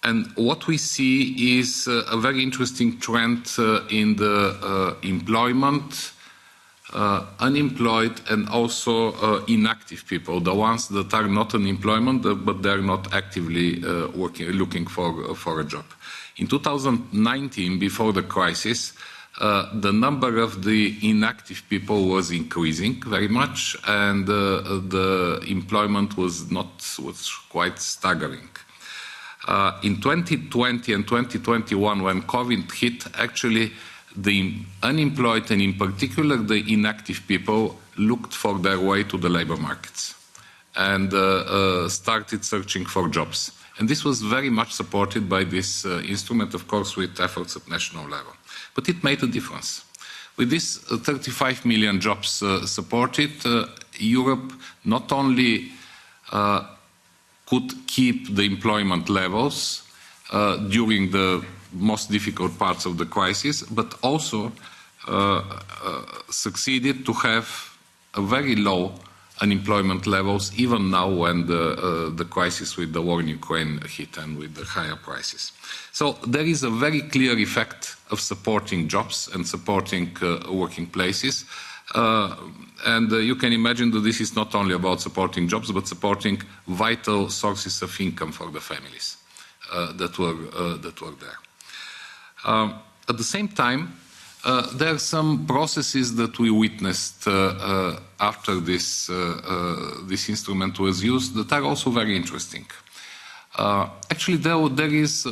And what we see is a very interesting trend in the employment, unemployed, and also inactive people, the ones that are not in employment but they are not actively looking for a job. In 2019, before the crisis, the number of the inactive people was increasing very much, and the employment was quite staggering. In 2020 and 2021, when COVID hit, actually the unemployed and in particular the inactive people looked for their way to the labor markets and started searching for jobs. And this was very much supported by this instrument, of course, with efforts at national level. But it made a difference. With these 35 million jobs supported, Europe not only could keep the employment levels during the most difficult parts of the crisis, but also succeeded to have a very low unemployment levels even now when the crisis with the war in Ukraine hit and with the higher prices. So there is a very clear effect of supporting jobs and supporting working places. And you can imagine that this is not only about supporting jobs, but supporting vital sources of income for the families that were there. At the same time, there are some processes that we witnessed after this instrument was used that are also very interesting. Actually,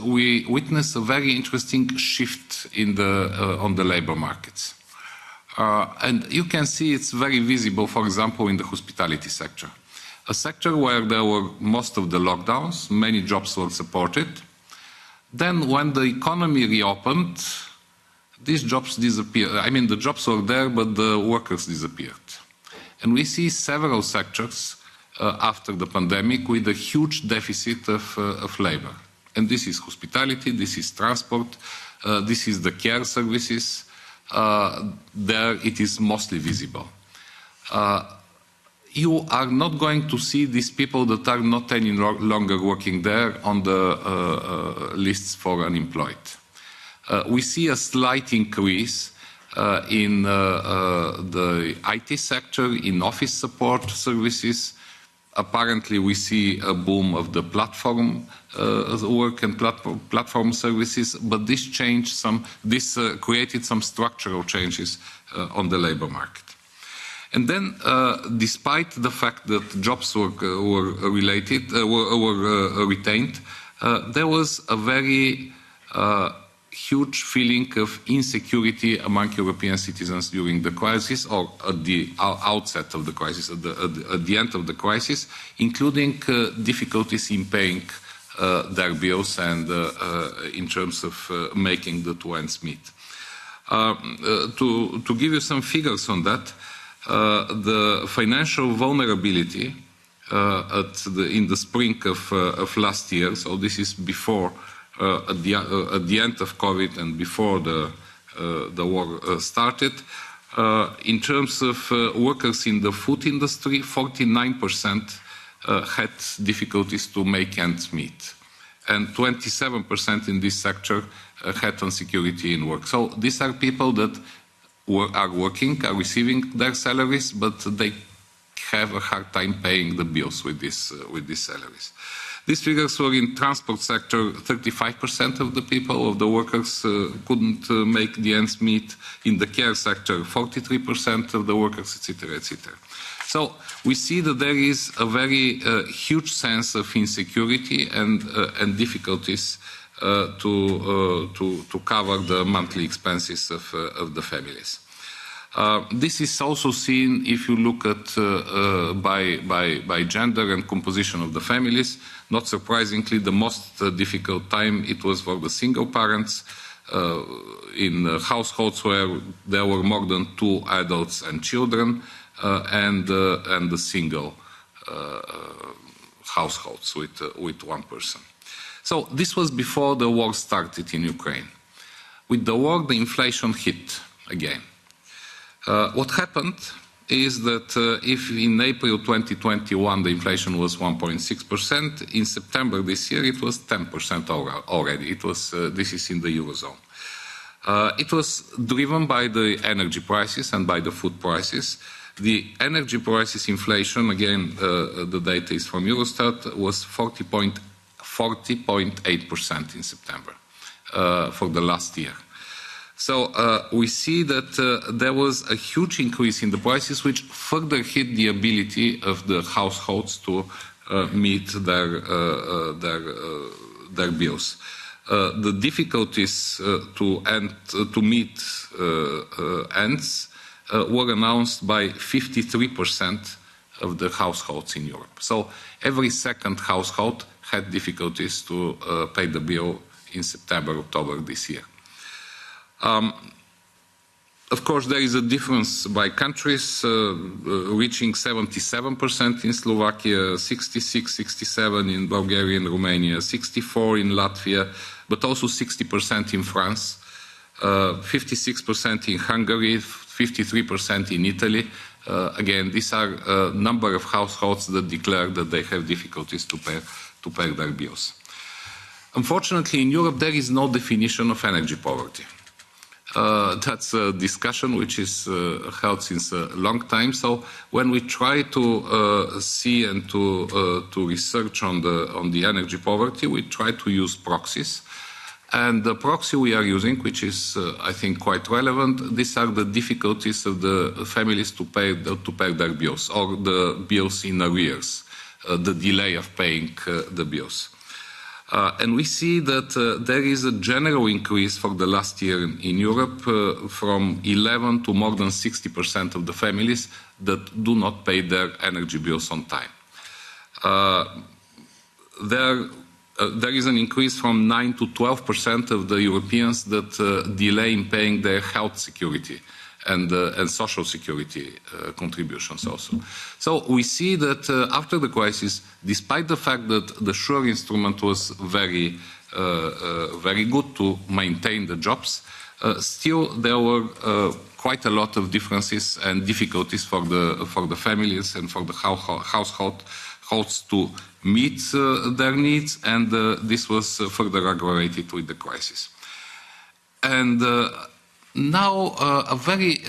we witnessed a very interesting shift on the labor markets. And you can see it's very visible, for example, in the hospitality sector. A sector where there were most of the lockdowns, many jobs were supported. Then when the economy reopened, these jobs disappeared. I mean, the jobs were there, but the workers disappeared. And we see several sectors after the pandemic with a huge deficit of labor. And this is hospitality, this is transport, this is the care services. There it is mostly visible. You are not going to see these people that are not any longer working there on the lists for unemployed. We see a slight increase in the IT sector, in office support services. Apparently, we see a boom of the platform work and platform services, but this created some structural changes on the labor market. And then, despite the fact that jobs were retained, there was a very huge feeling of insecurity among European citizens during the crisis, or at the outset of the crisis, at the end of the crisis, including difficulties in paying their bills and in terms of making the two ends meet. To give you some figures on that, the financial vulnerability in the spring of last year, so this is before at the end of COVID and before the war started, in terms of workers in the food industry, 49% had difficulties to make ends meet, and 27% in this sector had insecurity in work. So these are people that are working, are receiving their salaries, but they have a hard time paying the bills with these salaries. These figures were in transport sector, 35% of the people, of the workers couldn't make the ends meet. In the care sector, 43% of the workers, etc., etc. So we see that there is a very huge sense of insecurity and difficulties to cover the monthly expenses of the families. This is also seen if you look at by gender and composition of the families. Not surprisingly, the most difficult time it was for the single parents in households where there were more than 2 adults and children, and the single households with 1 person. So this was before the war started in Ukraine. With the war, the inflation hit again. What happened is that if in April 2021 the inflation was 1.6%, in September this year it was 10% already. This is in the Eurozone. It was driven by the energy prices and by the food prices. The energy prices inflation, again, the data is from Eurostat, was 40.8% in September for the last year. So we see that there was a huge increase in the prices, which further hit the ability of the households to meet their their bills. The difficulties to meet ends were announced by 53% of the households in Europe. So every second household had difficulties to pay the bill in September, October this year. Of course, there is a difference by countries, reaching 77% in Slovakia, 66, 67 in Bulgaria and Romania, 64 in Latvia, but also 60% in France, 56% in Hungary, 53% in Italy. Again, these are a number of households that declare that they have difficulties to pay their bills. Unfortunately, in Europe, there is no definition of energy poverty. That's a discussion which is held since a long time. So when we try to see and to research on the energy poverty, we try to use proxies. And the proxy we are using, which is, I think, quite relevant, these are the difficulties of the families to pay their bills, or the bills in arrears, the delay of paying the bills. And we see that there is a general increase for the last year in Europe from 11 to more than 60% of the families that do not pay their energy bills on time. There is an increase from 9 to 12% of the Europeans that delay in paying their health security and social security contributions also. So we see that after the crisis, despite the fact that the SURE instrument was very good to maintain the jobs, still there were quite a lot of differences and difficulties for the families and for the households to meet their needs, and this was further aggravated with the crisis. And now, very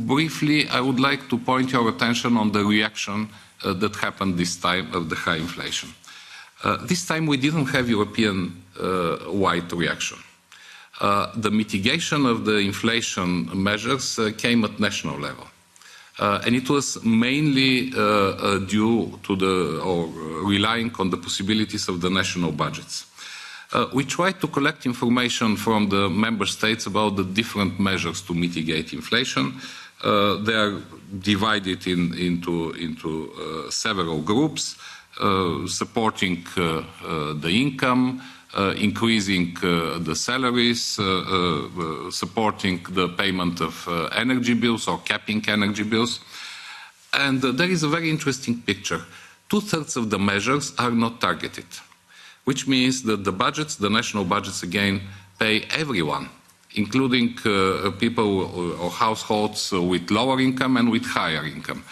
briefly, I would like to point your attention on the reaction that happened this time of the high inflation. This time we didn't have European-wide reaction. The mitigation of the inflation measures came at national level. And it was mainly due to or relying on the possibilities of the national budgets. We tried to collect information from the member states about the different measures to mitigate inflation. They are divided into several groups, supporting the income, increasing the salaries, supporting the payment of energy bills or capping energy bills. And there is a very interesting picture. 2/3 of the measures are not targeted, which means that the national budgets again pay everyone, including people or households with lower income and with higher income.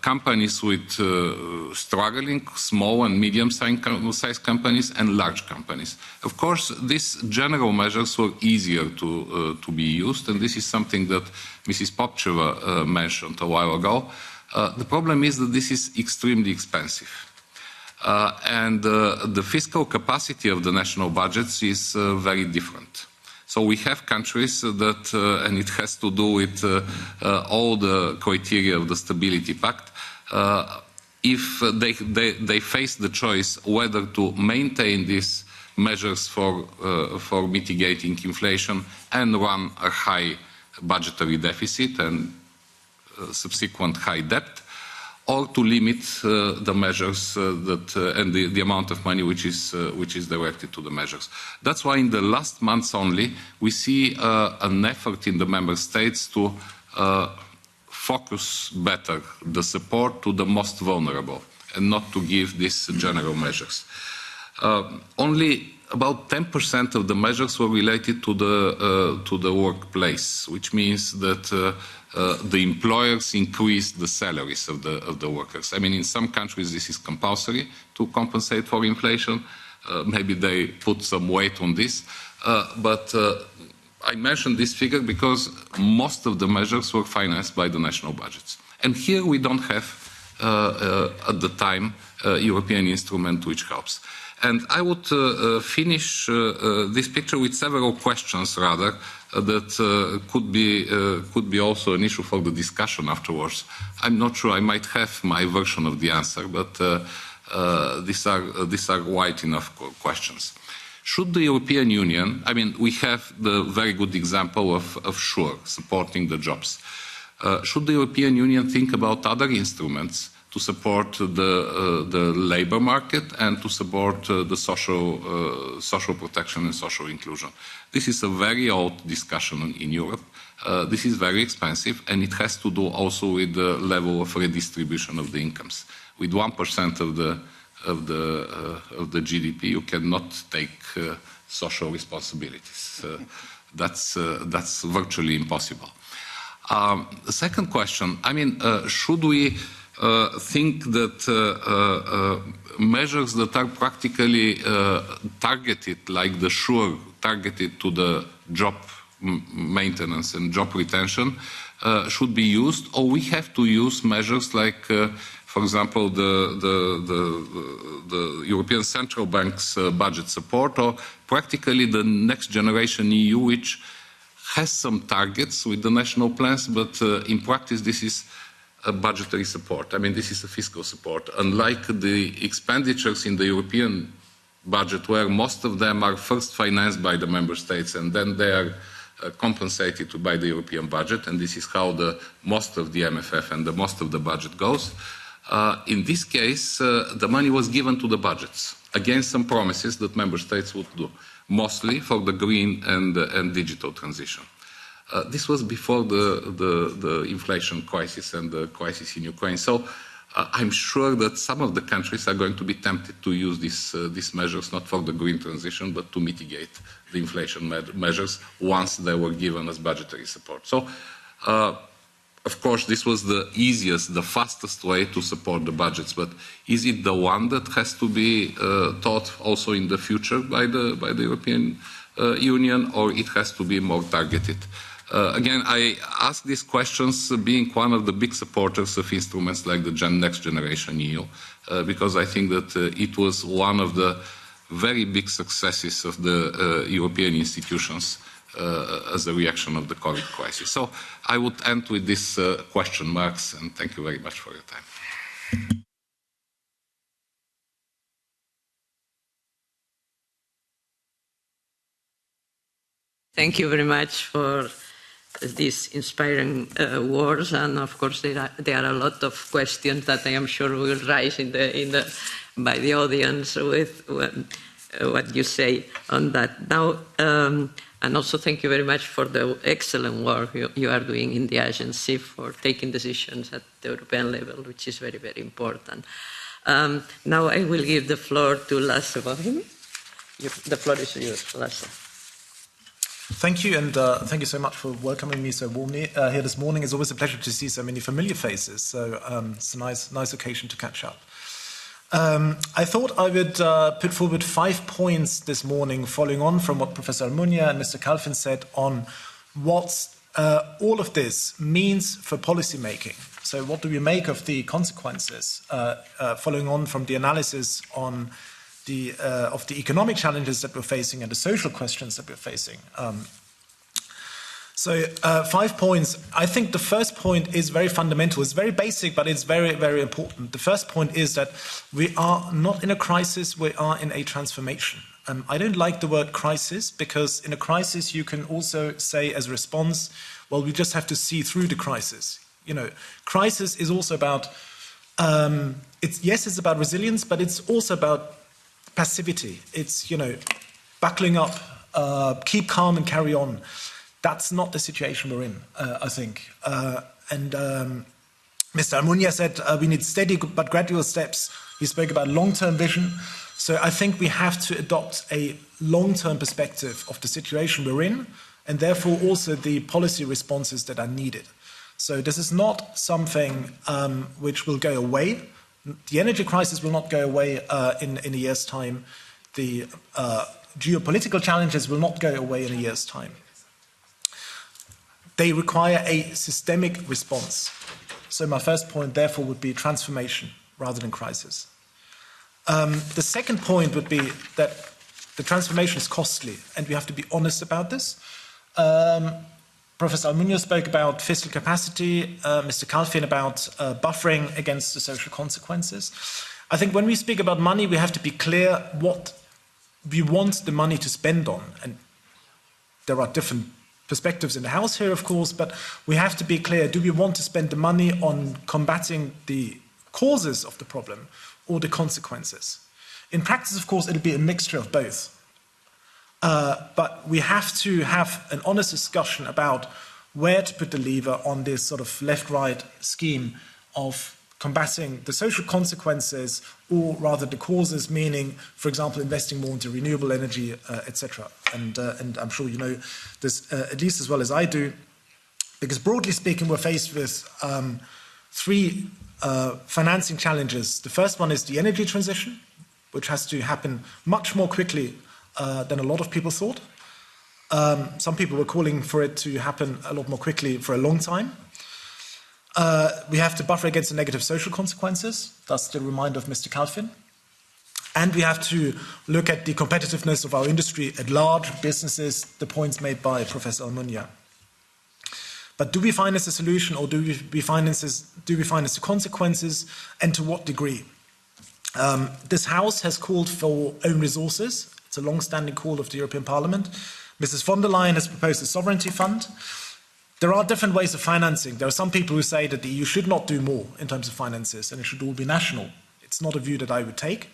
Companies with struggling, small and medium-sized companies and large companies. Of course, these general measures were easier to be used, and this is something that Mrs. Popcheva mentioned a while ago. The problem is that this is extremely expensive. And the fiscal capacity of the national budgets is very different. So we have countries that, and it has to do with all the criteria of the Stability Pact, if they face the choice whether to maintain these measures for mitigating inflation and run a high budgetary deficit and subsequent high debt, or to limit the measures and the amount of money which is directed to the measures. That's why in the last months only we see an effort in the member states to focus better the support to the most vulnerable and not to give these general measures. Only about 10% of the measures were related to the workplace, which means that the employers increased the salaries of the workers. I mean, in some countries this is compulsory to compensate for inflation. Maybe they put some weight on this, but I mentioned this figure because most of the measures were financed by the national budgets. And here we don't have, at the time, a European instrument which helps. And I would finish this picture with several questions, rather, that could be also an issue for the discussion afterwards. I'm not sure. I might have my version of the answer, but these are wide enough questions. Should the European Union, I mean, we have the very good example of SURE supporting the jobs. Should the European Union think about other instruments to support the labour market and to support the social protection and social inclusion? This is a very old discussion in Europe. This is very expensive, and it has to do also with the level of redistribution of the incomes. With 1% of the GDP, you cannot take social responsibilities. That's virtually impossible. The second question, I mean, should we think that measures that are practically targeted, like the SURE, targeted to the job maintenance and job retention, should be used, or we have to use measures like, for example, the European Central Bank's budget support, or practically the Next Generation EU, which has some targets with the national plans, but in practice this is a budgetary support. I mean, this is a fiscal support. Unlike the expenditures in the European budget, where most of them are first financed by the member states and then they are compensated by the European budget, and this is how most of the MFF and most of the budget goes. In this case, the money was given to the budgets against some promises that member states would do, mostly for the green and digital transition. This was before the inflation crisis and the crisis in Ukraine. So I'm sure that some of the countries are going to be tempted to use these measures, not for the green transition, but to mitigate the inflation measures once they were given as budgetary support. So, of course, this was the easiest, the fastest way to support the budgets, but is it the one that has to be taught also in the future by the European Union, or it has to be more targeted? Again, I ask these questions being one of the big supporters of instruments like the Next Generation EU, because I think that it was one of the very big successes of the European institutions as a reaction of the COVID crisis. So I would end with these question marks, and thank you very much for your time. Thank you very much for these inspiring words, and of course there are a lot of questions that I am sure will rise by the audience with what you say on that. Now, and also thank you very much for the excellent work you are doing in the agency for taking decisions at the European level, which is very, very important. Now I will give the floor to Lasse Bohim. The floor is yours, Lasse. Thank you, and thank you so much for welcoming me so warmly here this morning. It's always a pleasure to see so many familiar faces, so it's a nice occasion to catch up. I thought I would put forward 5 points this morning, following on from what Professor Almunia and Mr. Kalfin said on what all of this means for policy making. So what do we make of the consequences, following on from the analysis on of the economic challenges that we're facing and the social questions that we're facing. So 5 points. I think the first point is very fundamental. It's very basic, but it's very, very important. The first point is that we are not in a crisis, we are in a transformation. I don't like the word crisis, because in a crisis you can also say as a response, well, we just have to see through the crisis. You know, crisis is also about, it's about resilience, but it's also about passivity. It's, buckling up, keep calm and carry on. That's not the situation we're in, I think. And Mr. Almunia said we need steady but gradual steps. He spoke about long-term vision. So I think we have to adopt a long-term perspective of the situation we're in, and therefore also the policy responses that are needed. So this is not something which will go away. The energy crisis will not go away in a year's time. The geopolitical challenges will not go away in a year's time. They require a systemic response. So my first point, therefore, would be transformation rather than crisis. The second point would be that the transformation is costly, and we have to be honest about this. Professor Almunia spoke about fiscal capacity, Mr. Kalfin about buffering against the social consequences. I think when we speak about money, we have to be clear what we want the money to spend on, and there are different perspectives in the House here, of course, but we have to be clear, do we want to spend the money on combating the causes of the problem or the consequences? In practice, of course, it'll be a mixture of both. But we have to have an honest discussion about where to put the lever on this sort of left-right scheme of combating the social consequences, or rather the causes, meaning, for example, investing more into renewable energy, etc. And I'm sure you know this at least as well as I do, because broadly speaking, we're faced with three financing challenges. The first one is the energy transition, which has to happen much more quickly than a lot of people thought. Some people were calling for it to happen a lot more quickly for a long time. We have to buffer against the negative social consequences. That's the reminder of Mr. Kalfin. And we have to look at the competitiveness of our industry at large, businesses, the points made by Professor Almunia. But do we finance the solution, or do we finance the consequences, and to what degree? This House has called for own resources. It's a long-standing call of the European Parliament. Mrs. von der Leyen has proposed a sovereignty fund. There are different ways of financing. There are some people who say that the EU should not do more in terms of finances and it should all be national. It's not a view that I would take.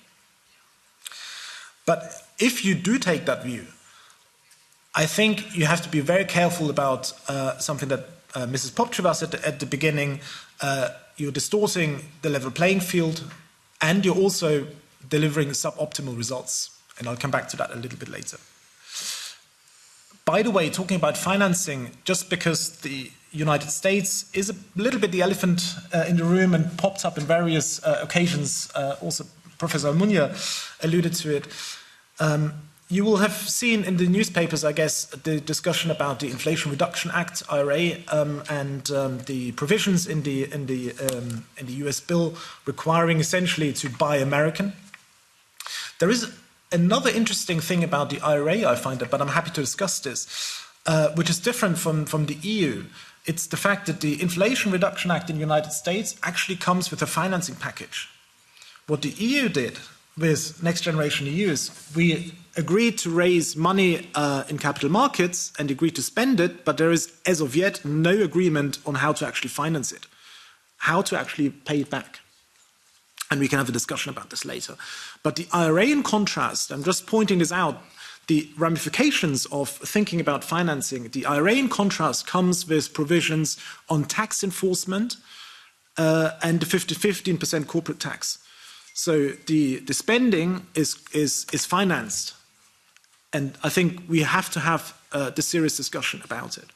But if you do take that view, I think you have to be very careful about something that Mrs. Popcheva said at the beginning. You're distorting the level playing field, and you're also delivering suboptimal results. And I'll come back to that a little bit later. By the way, talking about financing, just because the United States is a little bit the elephant in the room and popped up in various occasions, also Professor Almunia alluded to it, you will have seen in the newspapers, I guess, the discussion about the Inflation Reduction Act, IRA, and the provisions in the US bill requiring essentially to buy American. There is another interesting thing about the IRA, I find it, but I'm happy to discuss this, which is different from the EU. It's the fact that the Inflation Reduction Act in the United States actually comes with a financing package. What the EU did with Next Generation EU is we agreed to raise money in capital markets and agreed to spend it, but there is, as of yet, no agreement on how to actually finance it, how to actually pay it back. And we can have a discussion about this later. But the IRA, in contrast, I'm just pointing this out, the ramifications of thinking about financing, the IRA, in contrast, comes with provisions on tax enforcement and the 15% corporate tax. So the spending is financed. And I think we have to have the serious discussion about it.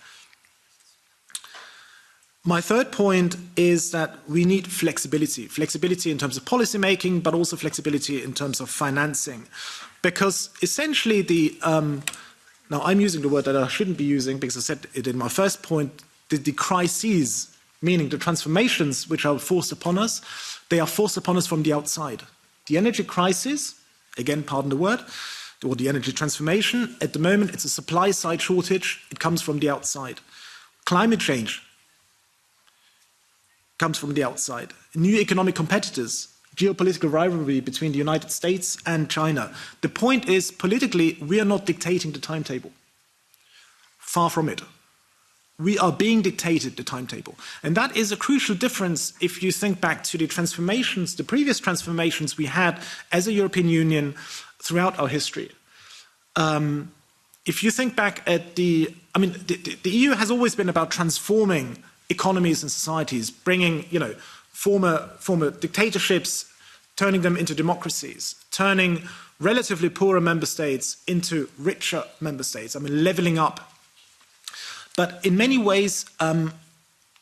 My third point is that we need flexibility. Flexibility in terms of policy making, but also flexibility in terms of financing. Because essentially now I'm using the word that I shouldn't be using because I said it in my first point, the crises, meaning the transformations which are forced upon us, they are forced upon us from the outside. The energy crisis, again, pardon the word, or the energy transformation, at the moment it's a supply side shortage, it comes from the outside. Climate change comes from the outside. New economic competitors, geopolitical rivalry between the United States and China. The point is, politically, we are not dictating the timetable. Far from it. We are being dictated the timetable. And that is a crucial difference if you think back to the transformations, the previous transformations we had as a European Union throughout our history. If you think back at the EU has always been about transforming economies and societies, bringing, former dictatorships, turning them into democracies, turning relatively poorer member states into richer member states, leveling up. But in many ways,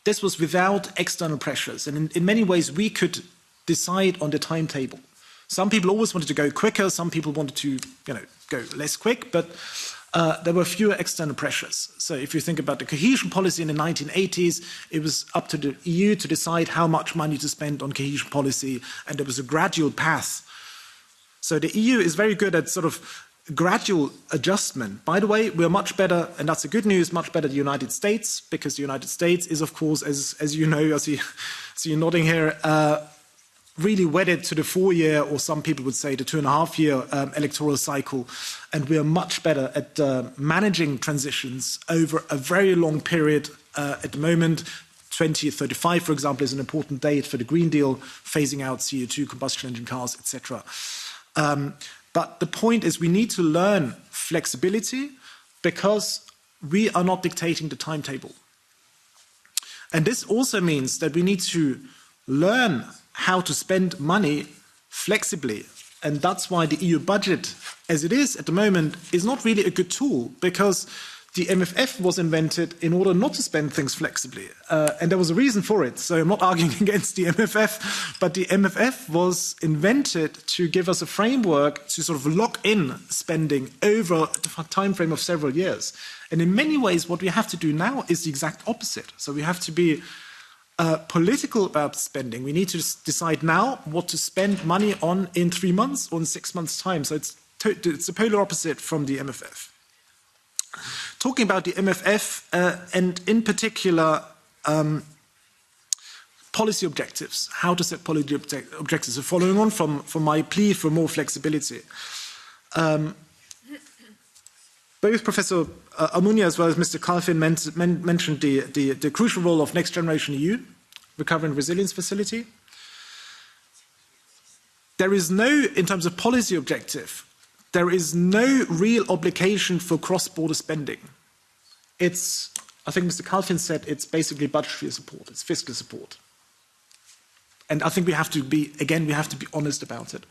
this was without external pressures. And in many ways, we could decide on the timetable. Some people always wanted to go quicker. Some people wanted to, go less quick. But there were fewer external pressures. So if you think about the cohesion policy in the 1980s, it was up to the EU to decide how much money to spend on cohesion policy, and there was a gradual path. So the EU is very good at sort of gradual adjustment. By the way, we're much better, and that's the good news, much better than the United States, because the United States is, of course, as you know, as you're nodding here, really wedded to the 4-year, or some people would say the 2.5-year electoral cycle, and we are much better at managing transitions over a very long period. At the moment, 2035, for example, is an important date for the Green Deal, phasing out CO2, combustion engine cars, etc. But the point is we need to learn flexibility because we are not dictating the timetable. And this also means that we need to learn how to spend money flexibly. And that's why the EU budget, as it is at the moment, is not really a good tool, because the MFF was invented in order not to spend things flexibly. And there was a reason for it. So I'm not arguing against the MFF, but the MFF was invented to give us a framework to sort of lock in spending over a time frame of several years. And in many ways, what we have to do now is the exact opposite. So we have to be political about spending. We need to decide now what to spend money on in 3 months or in 6 months' time. So it's the polar opposite from the MFF. Talking about the MFF and in particular policy objectives, how to set policy objectives. So following on from my plea for more flexibility. Both Professor Almunia as well as Mr. Calfin mentioned the crucial role of Next Generation EU, Recovery and Resilience Facility. There is no, in terms of policy objective, there is no real obligation for cross-border spending. It's, I think Mr. Calfin said, it's basically budgetary support, it's fiscal support. And I think we have to be honest about it.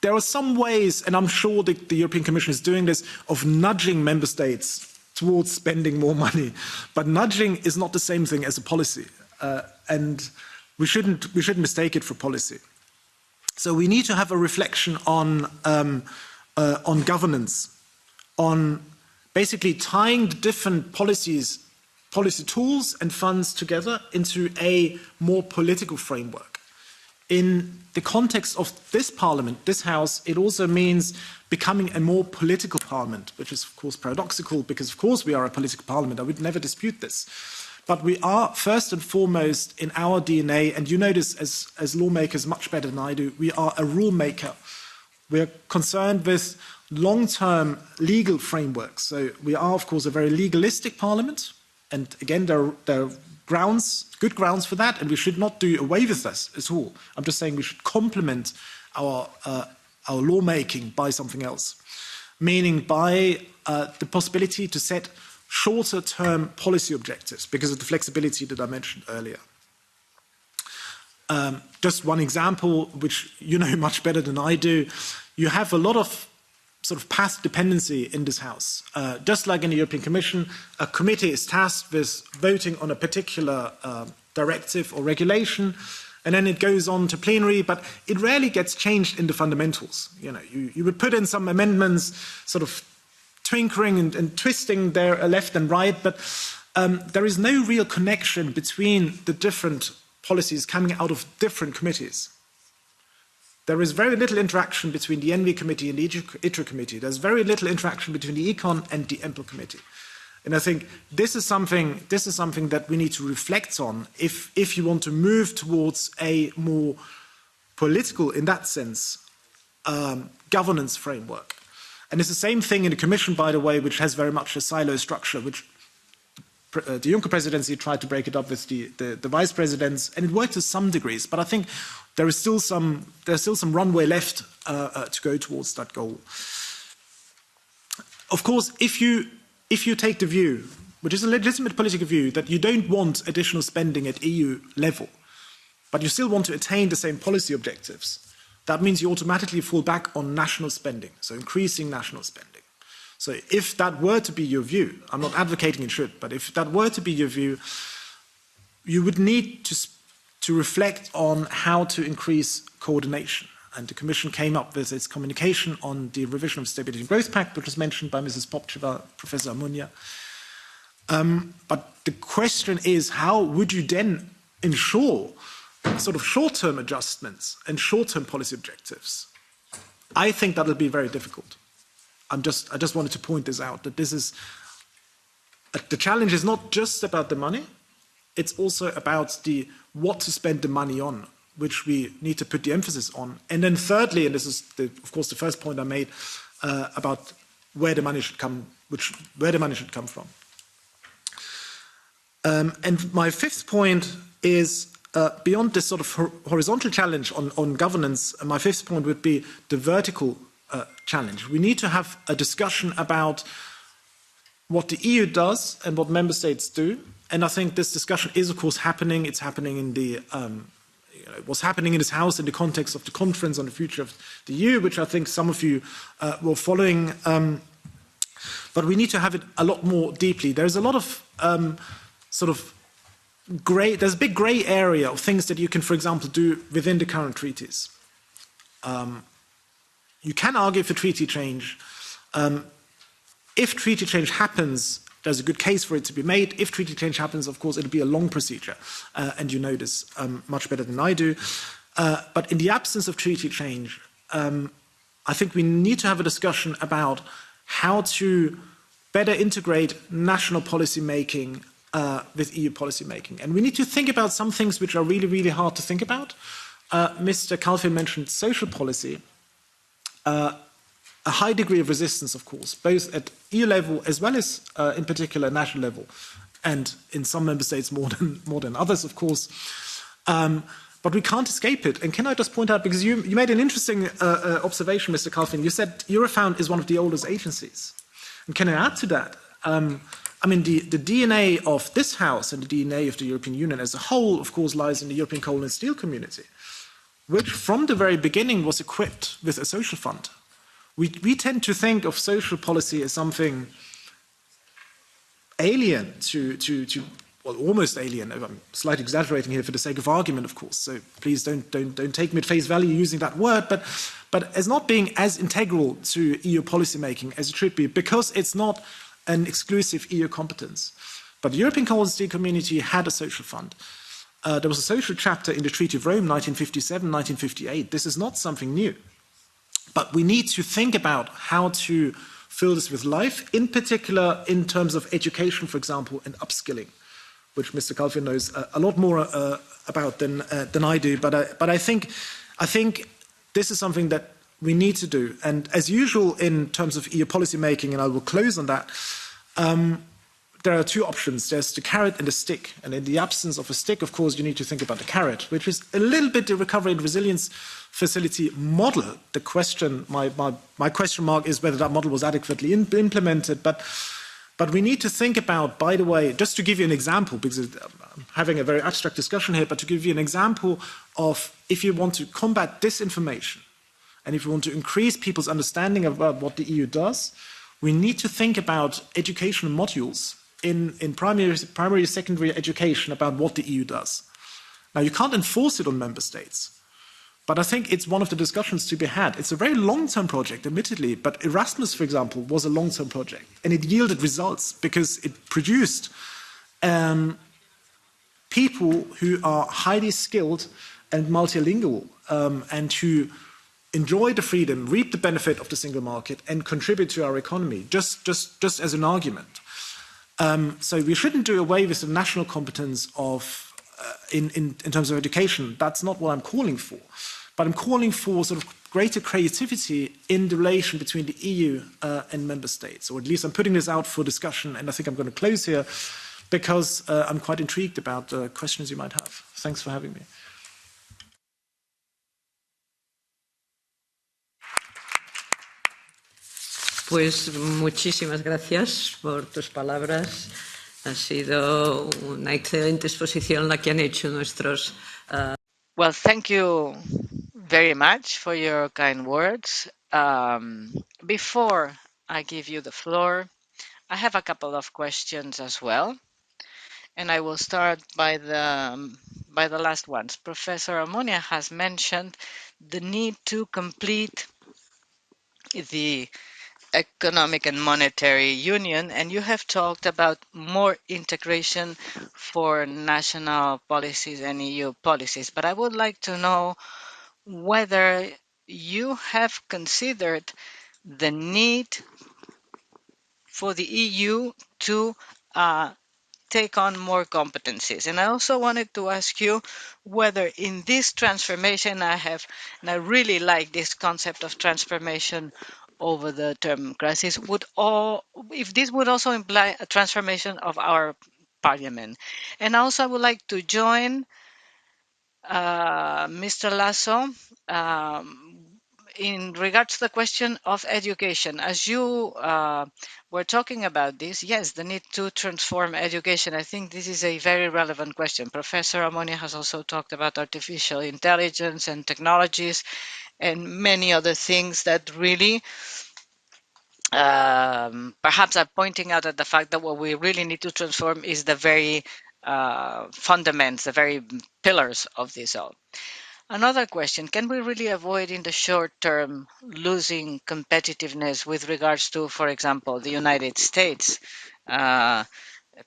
There are some ways, and I'm sure the European Commission is doing this, of nudging member states towards spending more money. But nudging is not the same thing as a policy. And we shouldn't mistake it for policy. So we need to have a reflection on governance, on basically tying the different policy tools and funds together into a more political framework. In the context of this parliament, this house, it also means becoming a more political parliament, which is of course paradoxical because of course we are a political parliament. I would never dispute this. But we are first and foremost in our DNA, and you know this as lawmakers much better than I do, we are a rule maker. We are concerned with long-term legal frameworks. So we are of course a very legalistic parliament, and again there are good grounds for that, and we should not do away with this at all. I'm just saying we should complement our lawmaking by something else, meaning by the possibility to set shorter-term policy objectives because of the flexibility that I mentioned earlier. Just one example, which you know much better than I do, you have a lot of sort of path dependency in this House. Just like in the European Commission, a committee is tasked with voting on a particular directive or regulation, and then it goes on to plenary, but it rarely gets changed in the fundamentals. You know, you would put in some amendments, sort of twinkering and twisting there left and right, but there is no real connection between the different policies coming out of different committees. There is very little interaction between the ENVI committee and the ITRE committee. There's very little interaction between the Econ and the EMPL committee. And I think this is something that we need to reflect on if you want to move towards a more political, in that sense, governance framework. And it's the same thing in the Commission, by the way, which has very much a silo structure, which the Juncker presidency tried to break it up with the vice presidents, and it worked to some degrees. But I think there's still some runway left to go towards that goal. Of course, if you take the view, which is a legitimate political view, that you don't want additional spending at EU level, but you still want to attain the same policy objectives, that means you automatically fall back on national spending, so increasing national spending. So if that were to be your view, I'm not advocating it should, but if that were to be your view, you would need to reflect on how to increase coordination. And the Commission came up with its communication on the revision of the Stability and Growth Pact, which was mentioned by Mrs. Popcheva, Professor Almunia. But the question is, how would you then ensure sort of short-term adjustments and short-term policy objectives? I think that'll be very difficult. I just wanted to point this out, that this is, the challenge is not just about the money, it's also about the what to spend the money on, which we need to put the emphasis on. And then thirdly, and this is of course the first point I made about where the money should come, where the money should come from. And my fifth point is beyond this sort of horizontal challenge on governance. My fifth point would be the vertical challenge. We need to have a discussion about what the EU does and what member states do. And I think this discussion is, of course, happening. It's happening in the what's happening in this House in the context of the conference on the future of the EU, which I think some of you were following. But we need to have it a lot more deeply. There's a lot of sort of grey. There's a big grey area of things that you can, for example, do within the current treaties. You can argue for treaty change. If treaty change happens, there's a good case for it to be made. If treaty change happens, of course, it'll be a long procedure, and you know this much better than I do. But in the absence of treaty change, I think we need to have a discussion about how to better integrate national policy making with EU policy making. And we need to think about some things which are really, really hard to think about. Mr. Kalfin mentioned social policy. A high degree of resistance, of course, both at EU level as well as, in particular, national level, and in some member states more than others, of course. But we can't escape it. And can I just point out, because you made an interesting observation, Mr. Kalfin, you said Eurofound is one of the oldest agencies. And can I add to that? I mean, the DNA of this House and the DNA of the European Union as a whole, of course, lies in the European coal and steel community, which from the very beginning was equipped with a social fund. We tend to think of social policy as something alien to well, almost alien. I'm slightly exaggerating here for the sake of argument, of course. So please don't take me at face value using that word, but as not being as integral to EU policy making as it should be, because it's not an exclusive EU competence. But the European Coal and Steel Community had a social fund. There was a social chapter in the Treaty of Rome, 1957, 1958. This is not something new. But we need to think about how to fill this with life, in particular in terms of education, for example, and upskilling, which Mr. Kalfin knows a lot more about than I do. But I think this is something that we need to do. And as usual in terms of EU policy making, and I will close on that, there are two options. There's the carrot and the stick. And in the absence of a stick, of course, you need to think about the carrot, which is a little bit the recovery and resilience facility model. The question, my question mark is whether that model was adequately implemented. But we need to think about, by the way, just to give you an example, because I'm having a very abstract discussion here, but to give you an example of if you want to combat disinformation, and if you want to increase people's understanding about what the EU does, we need to think about educational modules in primary, secondary education about what the EU does. Now, you can't enforce it on member states, but I think it's one of the discussions to be had. It's a very long-term project, admittedly, but Erasmus, for example, was a long-term project, and it yielded results because it produced people who are highly skilled and multilingual and who enjoy the freedom, reap the benefit of the single market, and contribute to our economy, just as an argument. So we shouldn't do away with the national competence of in terms of education. That's not what I'm calling for. But I'm calling for sort of greater creativity in the relation between the EU and member states. Or at least I'm putting this out for discussion, and I think I'm going to close here because I'm quite intrigued about the questions you might have. Thanks for having me. Pues muchísimas gracias por tus palabras. Ha sido una excelente exposición la que han hecho nuestros. Well, thank you very much for your kind words. Before I give you the floor, I have a couple of questions as well, and I will start by the last ones. Professor Almunia has mentioned the need to complete the economic and monetary union, and you have talked about more integration for national policies and EU policies. But I would like to know whether you have considered the need for the EU to take on more competencies. And I also wanted to ask you whether in this transformation and I really like this concept of transformation over the term crisis, if this would also imply a transformation of our parliament. And also I would like to join Mr. Lasso in regards to the question of education. As you were talking about this, yes, the need to transform education. I think this is a very relevant question. Professor Ammonia has also talked about artificial intelligence and technologies and many other things that really perhaps are pointing out at the fact that what we really need to transform is the very fundamentals, the very pillars of this all. Another question, can we really avoid in the short term losing competitiveness with regards to, for example, the United States?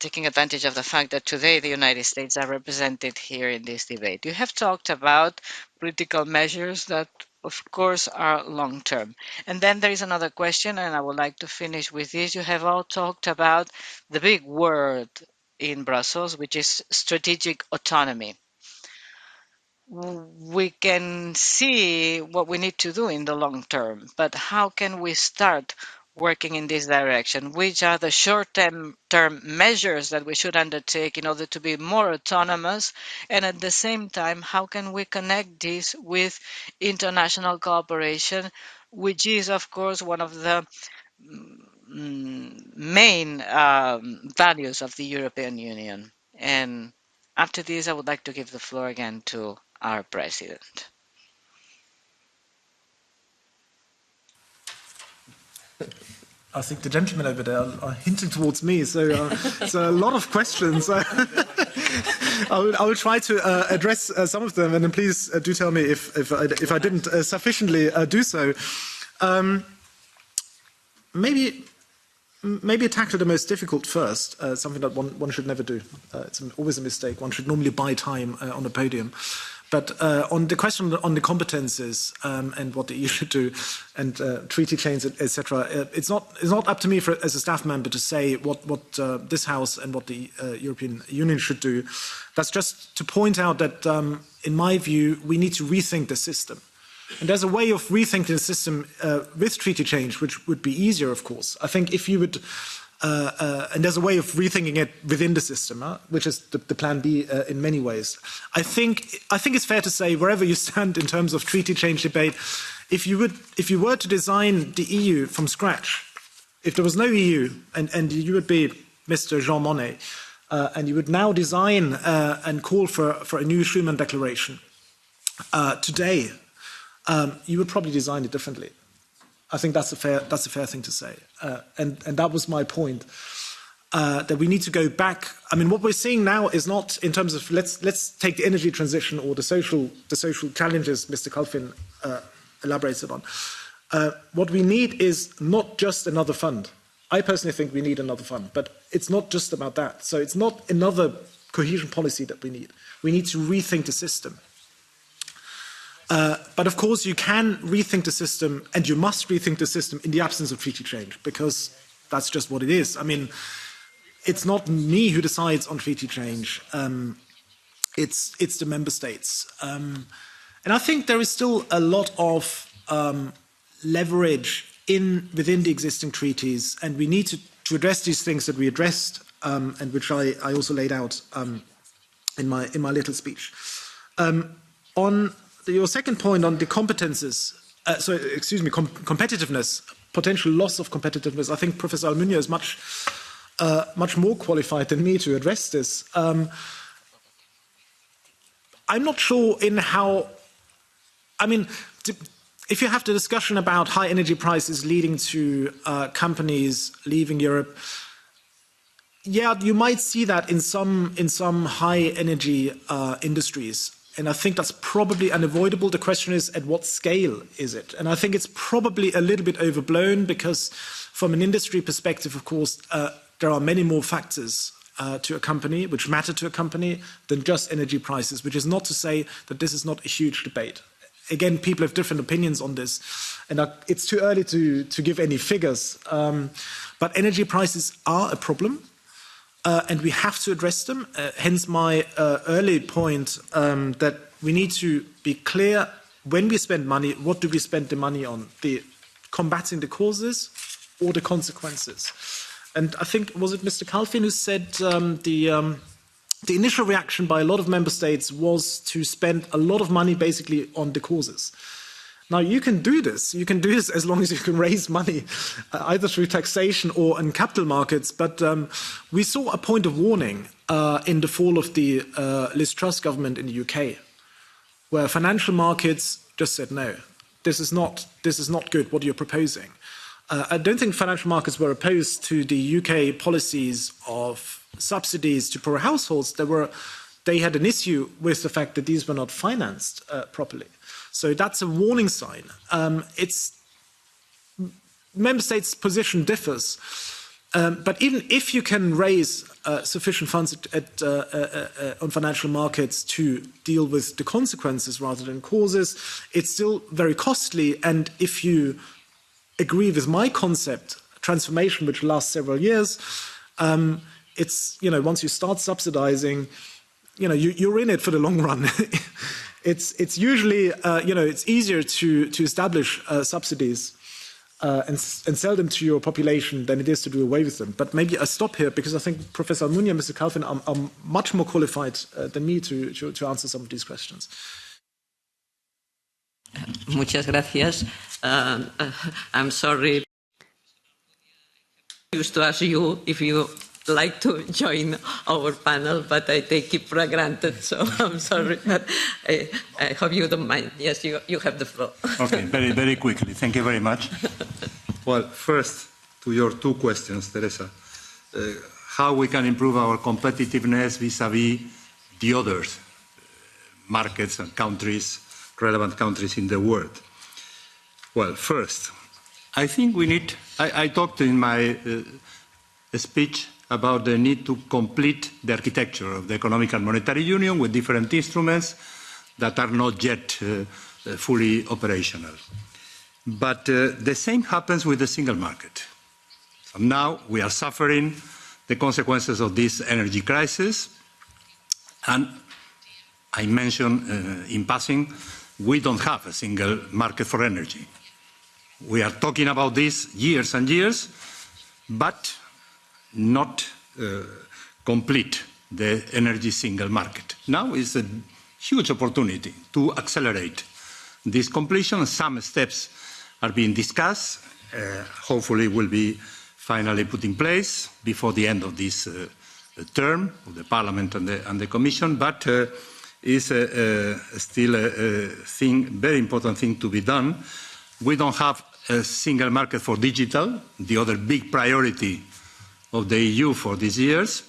Taking advantage of the fact that today the United States are represented here in this debate. You have talked about political measures that, of course, are long term. And then there is another question, and I would like to finish with this. You have all talked about the big word in Brussels, which is strategic autonomy. We can see what we need to do in the long term, but how can we start working in this direction? Which are the short-term measures that we should undertake in order to be more autonomous? And at the same time, how can we connect this with international cooperation, which is, of course, one of the main values of the European Union? And after this, I would like to give the floor again to our president. I think the gentlemen over there are hinting towards me, so a lot of questions. I will try to address some of them, and then please do tell me if I didn't sufficiently do so. Maybe tackle the most difficult first, something that one should never do. It's always a mistake. One should normally buy time on the podium. But on the question on the competences and what the EU should do, and treaty change, etc., it's not up to me as a staff member to say what this House and what the European Union should do. That's just to point out that, in my view, we need to rethink the system. And there's a way of rethinking the system with treaty change, which would be easier, of course. I think if you would, and there's a way of rethinking it within the system, which is the plan B in many ways. I think it's fair to say, wherever you stand in terms of treaty change debate, if you were to design the EU from scratch, if there was no EU, and you would be Mr. Jean Monnet, and you would now design and call for a new Schuman Declaration today, you would probably design it differently. I think that's a fair thing to say, and that was my point. That we need to go back. I mean, what we're seeing now is not in terms of let's take the energy transition or the social challenges Mr. Kalfin elaborated on. What we need is not just another fund. I personally think we need another fund, but it's not just about that. So it's not another cohesion policy that we need. We need to rethink the system. But of course, you can rethink the system, and you must rethink the system in the absence of treaty change, because that's just what it is. I mean, it's not me who decides on treaty change. It's the member states. And I think there is still a lot of leverage within the existing treaties, and we need to address these things that we addressed, and which I also laid out in my little speech. On your second point on the competences, competitiveness, potential loss of competitiveness, I think Professor Almunia is much more qualified than me to address this. I'm not sure in how, I mean, if you have the discussion about high energy prices leading to companies leaving Europe, yeah, you might see that in some high energy industries. And I think that's probably unavoidable. The question is, at what scale is it? And I think it's probably a little bit overblown, because from an industry perspective, of course, there are many more factors to a company, which matter to a company, than just energy prices, which is not to say that this is not a huge debate. Again, people have different opinions on this, and it's too early to give any figures. But energy prices are a problem. and we have to address them. Hence my early point that we need to be clear when we spend money, what do we spend the money on? The combating the causes or the consequences? And I think, was it Mr. Kalfin who said the initial reaction by a lot of member states was to spend a lot of money basically on the causes. Now, you can do this. You can do this as long as you can raise money, either through taxation or in capital markets. But we saw a point of warning in the fall of the Liz Truss government in the UK, where financial markets just said, no, this is not good, what you're proposing. I don't think financial markets were opposed to the UK policies of subsidies to poorer households. They had an issue with the fact that these were not financed properly. So that's a warning sign. Member states' position differs, but even if you can raise sufficient funds on financial markets to deal with the consequences rather than causes, it's still very costly. And if you agree with my concept, transformation, which lasts several years, it's, once you start subsidizing, you're in it for the long run. It's usually, it's easier to establish subsidies and sell them to your population than it is to do away with them. But maybe I stop here because I think Professor Almunia and Mr. Kalfin are much more qualified than me to answer some of these questions. Muchas gracias. I'm sorry. I used to ask you if you like to join our panel, but I take it for granted, so I'm sorry. But I hope you don't mind. Yes, you have the floor. Okay, very, very quickly. Thank you very much. Well, first, to your two questions, Teresa. How we can improve our competitiveness vis-à-vis the other markets and countries, relevant countries in the world. Well, first, I think we need, I talked in my speech about the need to complete the architecture of the Economic and Monetary Union with different instruments that are not yet fully operational. But the same happens with the single market. So now we are suffering the consequences of this energy crisis, and I mentioned in passing, we don't have a single market for energy. We are talking about this years and years, but not complete the energy single market. Now is a huge opportunity to accelerate this completion. Some steps are being discussed, hopefully will be finally put in place before the end of this term of the Parliament and the Commission, but is still a very important thing to be done. We don't have a single market for digital, the other big priority of the EU for these years.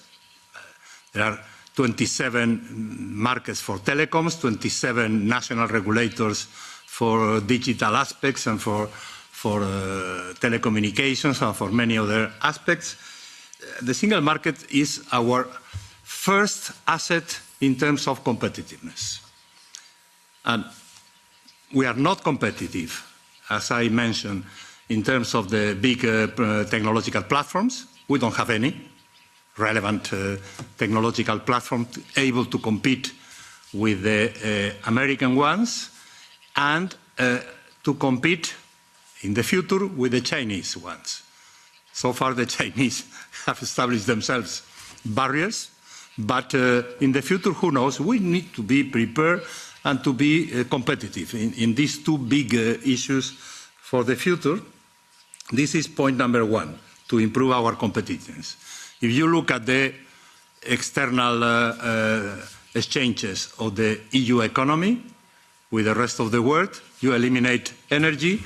There are 27 markets for telecoms, 27 national regulators for digital aspects and for telecommunications and for many other aspects. The single market is our first asset in terms of competitiveness. And we are not competitive, as I mentioned, in terms of the big technological platforms. We don't have any relevant technological platform able to compete with the American ones and to compete in the future with the Chinese ones. So far, the Chinese have established themselves barriers, but in the future, who knows? We need to be prepared and to be competitive in these two big issues for the future. This is point number one, to improve our competitiveness. If you look at the external exchanges of the EU economy with the rest of the world, you eliminate energy,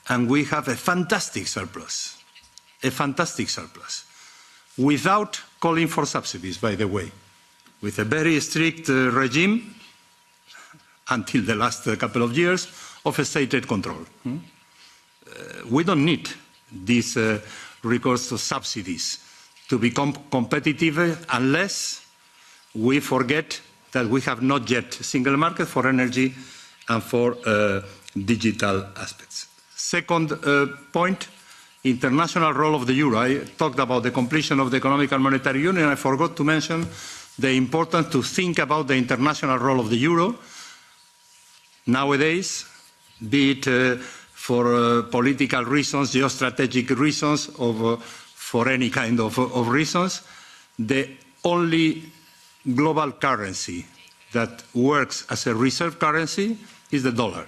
and we have a fantastic surplus, without calling for subsidies, by the way, with a very strict regime until the last couple of years of state aid control. We don't need this recourse to subsidies to become competitive unless we forget that we have not yet a single market for energy and for digital aspects. Second point international role of the euro. I talked about the completion of the economic and monetary union. I forgot to mention the importance to think about the international role of the euro nowadays, be it for political reasons, geostrategic reasons, or for any kind of reasons. The only global currency that works as a reserve currency is the dollar.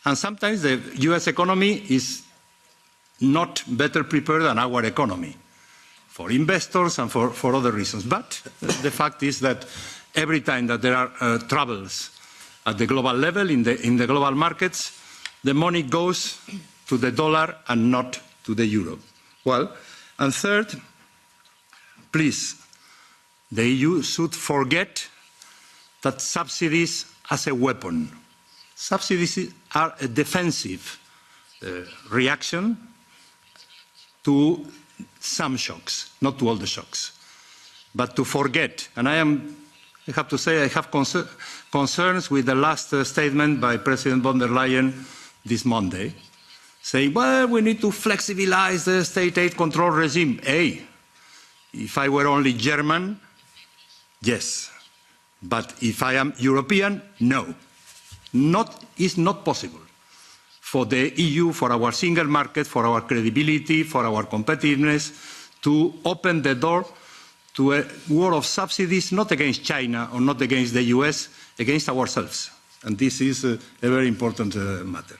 And sometimes the US economy is not better prepared than our economy for investors and for other reasons. But the fact is that every time that there are troubles at the global level, in the global markets, the money goes to the dollar and not to the euro. Well, and third, please, the EU should forget that subsidies as a weapon. Subsidies are a defensive reaction to some shocks, not to all the shocks. But to forget, and I have to say I have concerns with the last statement by President von der Leyen this Monday, saying, well, we need to flexibilize the state aid control regime. Hey, if I were only German, yes. But if I am European, no. It's not possible for the EU, for our single market, for our credibility, for our competitiveness, to open the door to a war of subsidies, not against China or not against the US, against ourselves. And this is a very important matter.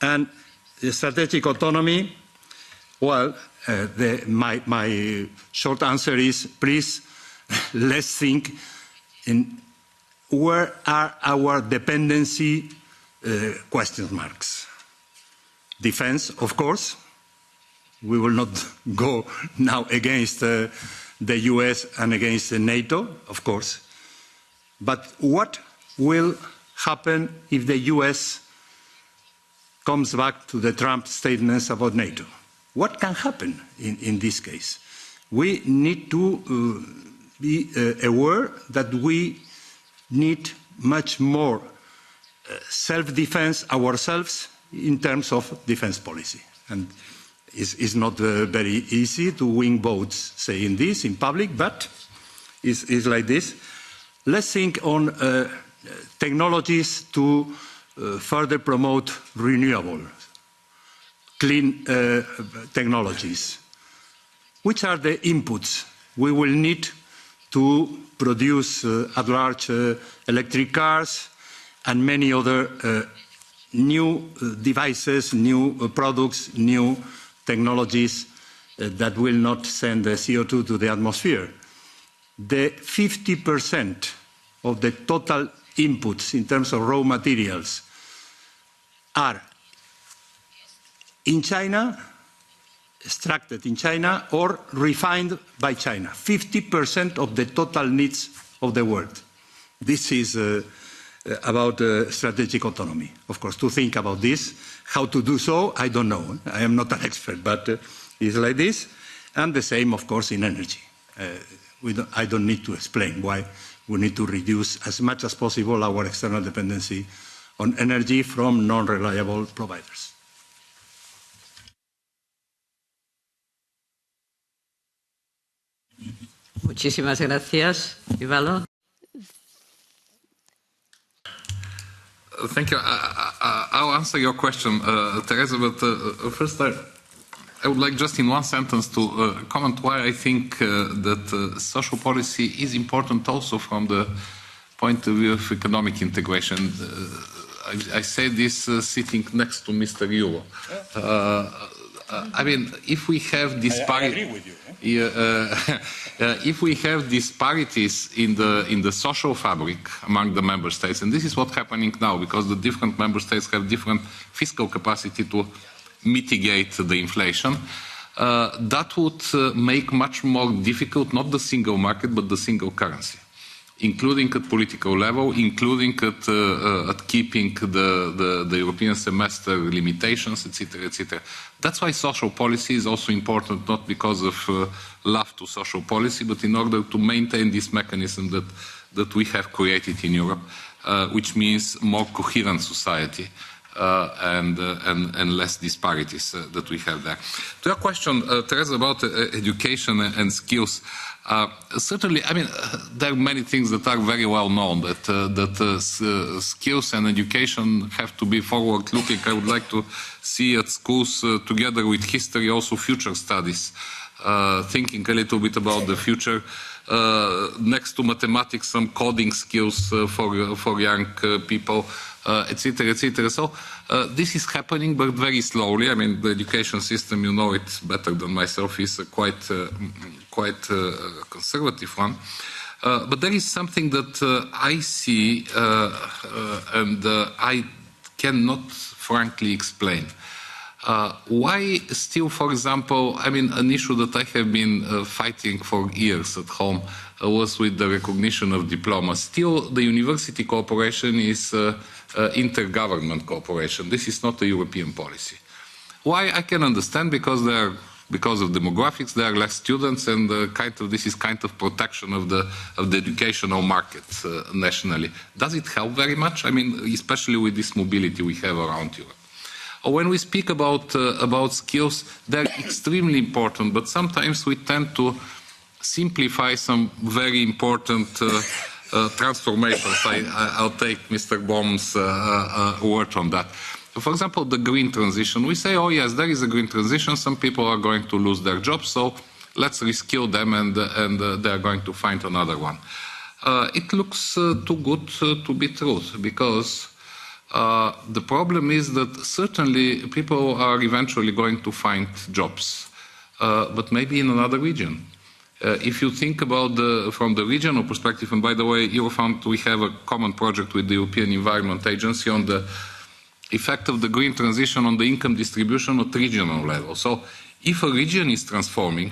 And the strategic autonomy, well, my short answer is, please, let's think in where are our dependency question marks. Defense, of course. We will not go now against the US and against NATO, of course. But what will happen if the US comes back to the Trump statements about NATO? What can happen in this case? We need to be aware that we need much more self-defense ourselves in terms of defense policy. And it's not very easy to win votes saying this in public, but it's like this. Let's think on technologies to further promote renewable, clean technologies. Which are the inputs we will need to produce at large electric cars and many other new devices, new products, new technologies that will not send the CO2 to the atmosphere? The 50% of the total inputs in terms of raw materials are in China, extracted in China, or refined by China. 50% of the total needs of the world. This is about strategic autonomy. Of course, to think about this, how to do so, I don't know. I am not an expert, but it's like this. And the same, of course, in energy. I don't need to explain why we need to reduce as much as possible our external dependency on energy from non-reliable providers. Muchísimas gracias, Ivalo. Thank you. I'll answer your question, Teresa, but first I would like just in one sentence to comment why I think that social policy is important also from the point of view of economic integration. I say this sitting next to Mr. Euro. I mean, if we have disparities, I agree with you. If we have disparities in the social fabric among the member states, and this is what's happening now, because the different member states have different fiscal capacity to mitigate the inflation, that would make much more difficult not the single market but the single currency, including at political level, including at keeping the European semester limitations, etc., etc. That's why social policy is also important, not because of love to social policy, but in order to maintain this mechanism that we have created in Europe, which means more coherent society and less disparities that we have there. To your question, Teresa, about education and skills, certainly, I mean, there are many things that are very well known, that skills and education have to be forward-looking. I would like to see at schools, together with history, also future studies, thinking a little bit about the future. Next to mathematics, some coding skills for young people, etc., etc. So this is happening, but very slowly. I mean, the education system, you know it better than myself, is a quite conservative one. But there is something that I see, and I cannot frankly explain. Why still, for example, I mean, an issue that I have been fighting for years at home was with the recognition of diplomas. Still, the university cooperation is intergovernment cooperation. This is not a European policy. Why? I can understand, because of demographics, there are less students, and this is kind of protection of the educational market nationally. Does it help very much? I mean, especially with this mobility we have around Europe. When we speak about skills, they're extremely important, but sometimes we tend to simplify some very important transformations. I'll take Mr. Baum's word on that. For example, the green transition. We say, oh yes, there is a green transition. Some people are going to lose their jobs, so let's reskill them, and they are going to find another one. It looks too good to be true, because the problem is that certainly people are eventually going to find jobs, but maybe in another region. If you think about from the regional perspective, and by the way, Eurofund, we have a common project with the European Environment Agency on the effect of the green transition on the income distribution at regional level. So if a region is transforming,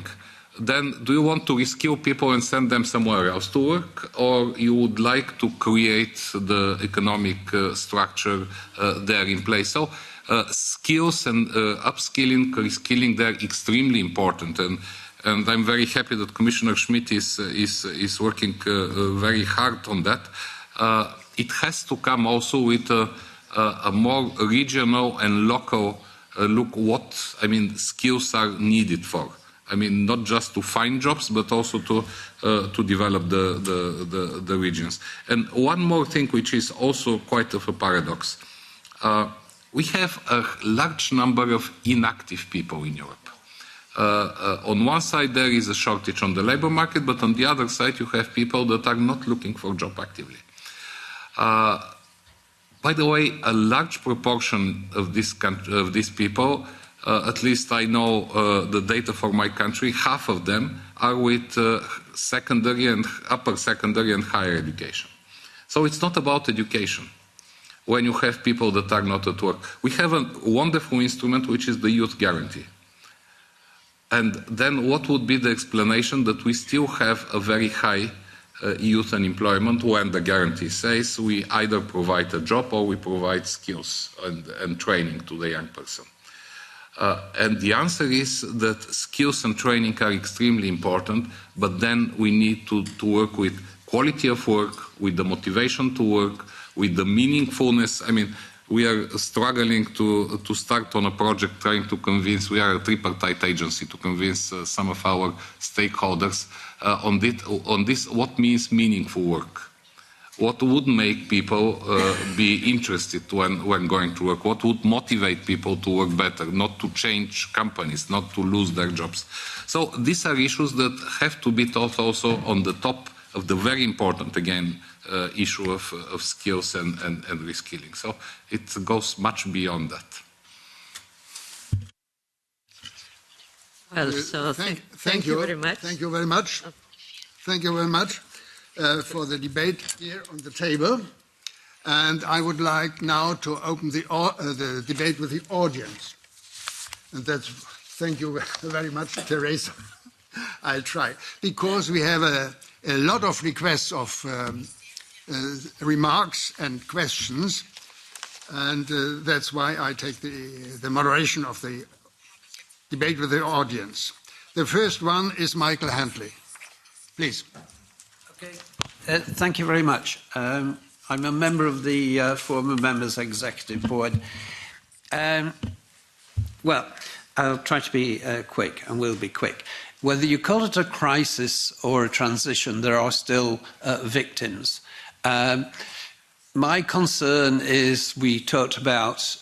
then do you want to reskill people and send them somewhere else to work, or you would like to create the economic structure there in place? So skills and upskilling, reskilling, they're extremely important. And I'm very happy that Commissioner Schmidt is working very hard on that. It has to come also with a more regional and local look what, I mean, skills are needed for. I mean, not just to find jobs, but also to develop the regions. And one more thing, which is also quite of a paradox. We have a large number of inactive people in Europe. On one side, there is a shortage on the labor market, but on the other side, you have people that are not looking for a job actively. By the way, a large proportion of these people, at least I know the data for my country, half of them are with secondary and upper secondary and higher education. So it's not about education when you have people that are not at work. We have a wonderful instrument, which is the youth guarantee. And then what would be the explanation that we still have a very high youth unemployment when the guarantee says we either provide a job or we provide skills and training to the young person? And the answer is that skills and training are extremely important, but then we need to work with quality of work, with the motivation to work, with the meaningfulness. I mean, we are struggling to start on a project trying to convince, we are a tripartite agency, to convince some of our stakeholders on this, what means meaningful work. What would make people be interested when going to work? What would motivate people to work better, not to change companies, not to lose their jobs? So these are issues that have to be taught also on the top of the very important, again, issue of skills and reskilling. So it goes much beyond that. Well, so thank you very much. Thank you very much. Thank you very much for the debate here on the table. And I would like now to open the debate with the audience. And thank you very much, Teresa. I'll try. Because we have a lot of requests of remarks and questions, and that's why I take the moderation of the debate with the audience. The first one is Michael Handley. Please. Okay. Thank you very much. I'm a member of the former members executive board. Well, I'll try to be quick, and will be quick. Whether you call it a crisis or a transition, there are still victims. My concern is, we talked about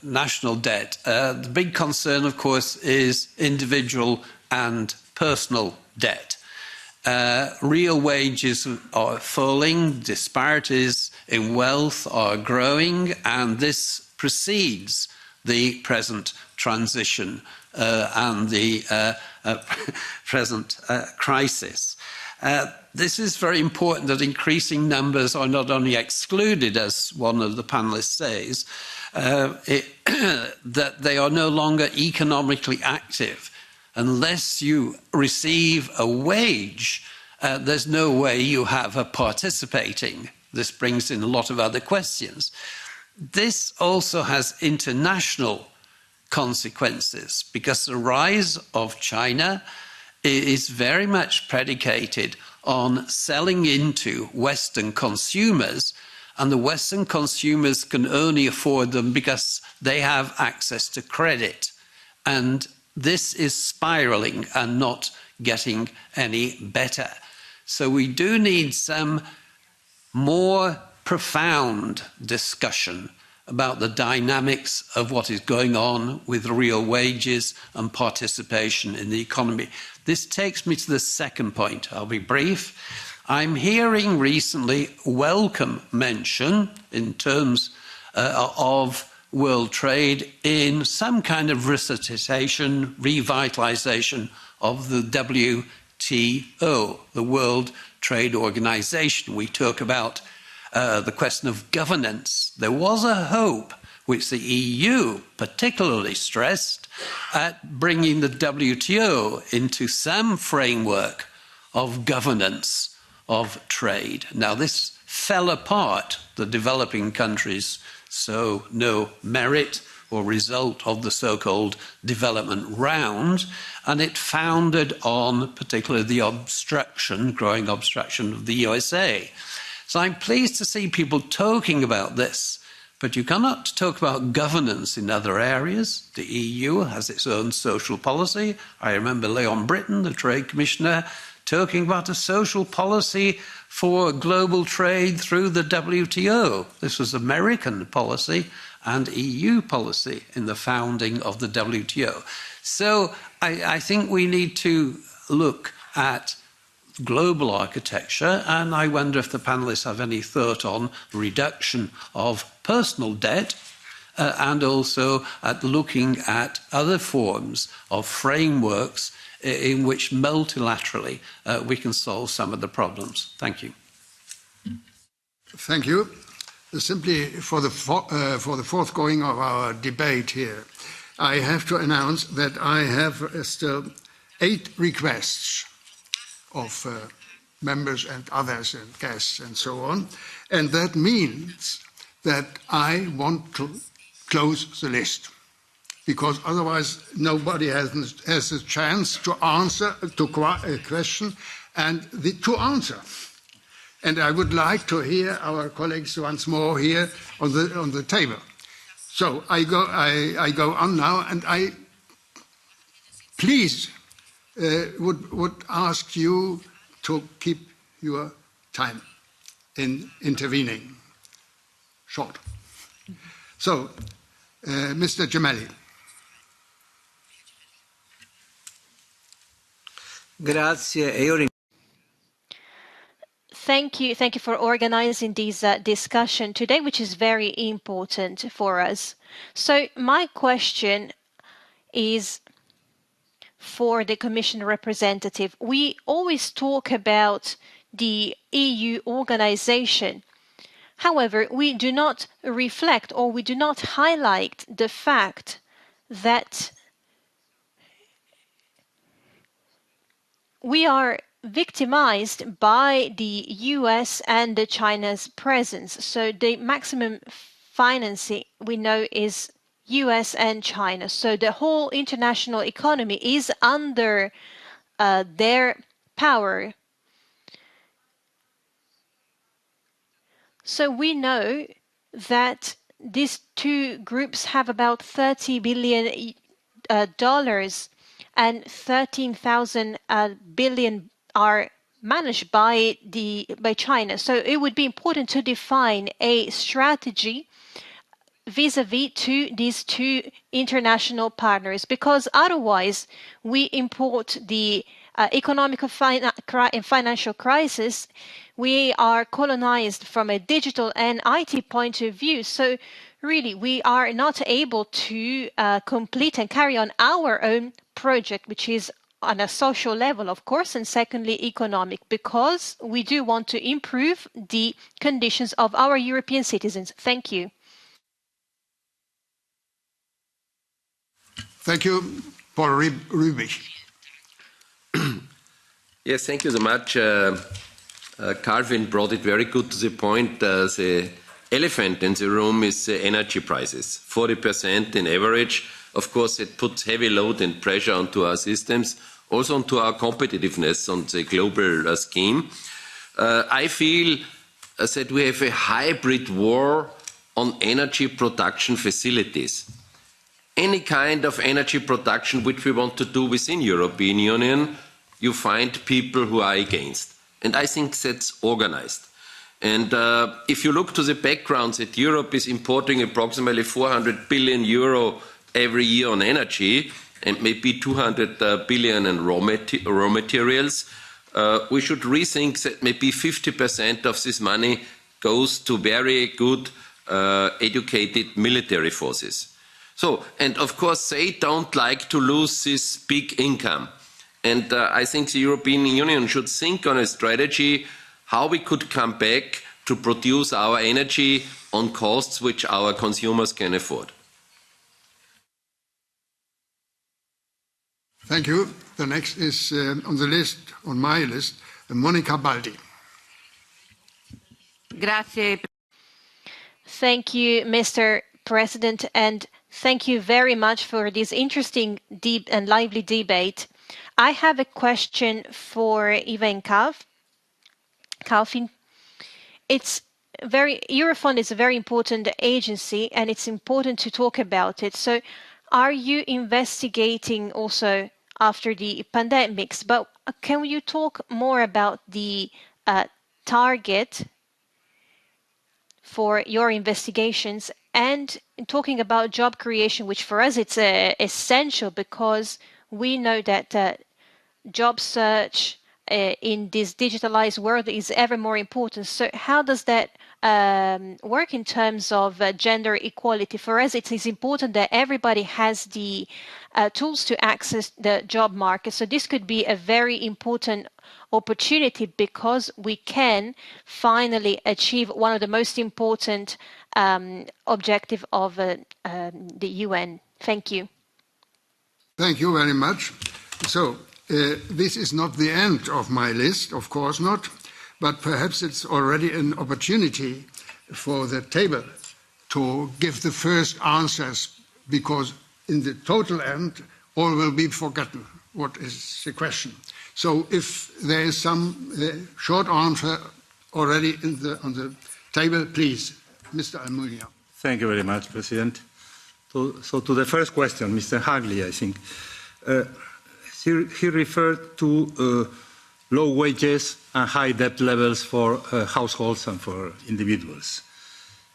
national debt. The big concern, of course, is individual and personal debt. Real wages are falling, disparities in wealth are growing, and this precedes the present transition and the present crisis. This is very important, that increasing numbers are not only excluded, as one of the panelists says, that they are no longer economically active. Unless you receive a wage, there's no way you have a participating. This brings in a lot of other questions. This also has international consequences, because the rise of China is very much predicated on selling into Western consumers, and the Western consumers can only afford them because they have access to credit. And this is spiraling and not getting any better. So we do need some more profound discussion about the dynamics of what is going on with real wages and participation in the economy. This takes me to the second point. I'll be brief. I'm hearing recently welcome mention in terms of world trade in some kind of resuscitation, revitalization of the WTO, the World Trade Organization. We talk about the question of governance. There was a hope, which the EU particularly stressed, at bringing the WTO into some framework of governance of trade. Now, this fell apart. The developing countries saw no merit or result of the so-called development round, and it founded on particularly the obstruction, growing obstruction of the USA. So I'm pleased to see people talking about this, but you cannot talk about governance in other areas. The EU has its own social policy. I remember Leon Britton, the Trade Commissioner, talking about a social policy for global trade through the WTO. This was American policy and EU policy in the founding of the WTO. So I think we need to look at global architecture, and I wonder if the panelists have any thought on reduction of personal debt and also at looking at other forms of frameworks in which multilaterally we can solve some of the problems. Thank you. Thank you. Simply for the forthgoing of our debate here, I have to announce that I have still 8 requests of members and others and guests and so on. And that means that I want to close the list, because otherwise nobody has a chance to answer to a question and to answer. And I would like to hear our colleagues once more here on the table. So I go on now, and I please would ask you to keep your time in intervening short. So, Mr. Gemelli. Grazie. Thank you for organizing this discussion today, which is very important for us. So my question is for the Commission representative. We always talk about the EU organization. However, we do not reflect, or we do not highlight the fact that we are victimized by the US and China's presence. So the maximum financing we know is US and China. So the whole international economy is under their power. So we know that these two groups have about $30 billion and 13,000 billion are managed by China. So it would be important to define a strategy vis-a-vis to these two international partners, because otherwise we import the economic and financial crisis. We are colonized from a digital and IT point of view. So really, we are not able to complete and carry on our own project, which is on a social level, of course, and secondly, economic, because we do want to improve the conditions of our European citizens. Thank you. Thank you, Paul Rübig. Yes, thank you so much. Calvin brought it very good to the point. The elephant in the room is energy prices, 40% in average. Of course, it puts heavy load and pressure onto our systems, also onto our competitiveness on the global scheme. I feel that we have a hybrid war on energy production facilities. Any kind of energy production which we want to do within European Union, you find people who are against. And I think that's organized. And if you look to the background that Europe is importing approximately 400 billion euro every year on energy and maybe 200 billion in raw materials, we should rethink that maybe 50% of this money goes to very good educated military forces. So, and of course, they don't like to lose this big income. And I think the European Union should think on a strategy how we could come back to produce our energy on costs which our consumers can afford. Thank you. The next is on the list, on my list, Monica Baldi. Grazie. Thank you, Mr. President, and thank you very much for this interesting, deep and lively debate. I have a question for Ivan Kalfin. Eurofund is a very important agency, and it's important to talk about it. So are you investigating also after the pandemics? But can you talk more about the target for your investigations, and talking about job creation, which for us it's essential, because we know that job search in this digitalized world is ever more important. So how does that work in terms of gender equality? For us, it is important that everybody has the tools to access the job market. So this could be a very important opportunity, because we can finally achieve one of the most important objectives of the UN. Thank you. Thank you very much. So this is not the end of my list, of course not, but perhaps it's already an opportunity for the table to give the first answers, because in the total end, all will be forgotten. What is the question? So if there is some short answer already on the table, please, Mr. Almunia. Thank you very much, President. So to the first question, Mr. Hagley, I think. He referred to low wages and high debt levels for households and for individuals.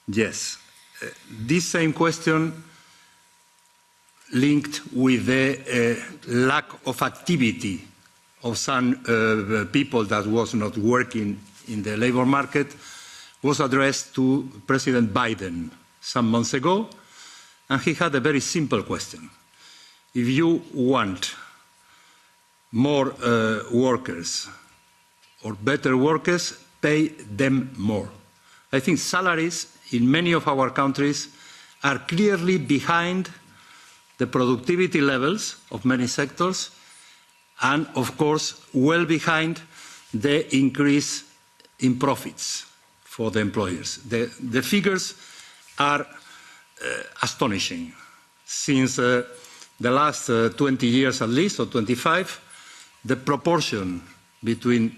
Yes. This same question linked with the lack of activity of some people that was not working in the labor market was addressed to President Biden some months ago, and he had a very simple question. If you want more workers or better workers, pay them more. I think salaries in many of our countries are clearly behind the productivity levels of many sectors, and of course well behind the increase in profits for the employers. The figures are astonishing. Since the last 20 years at least, or 25, the proportion between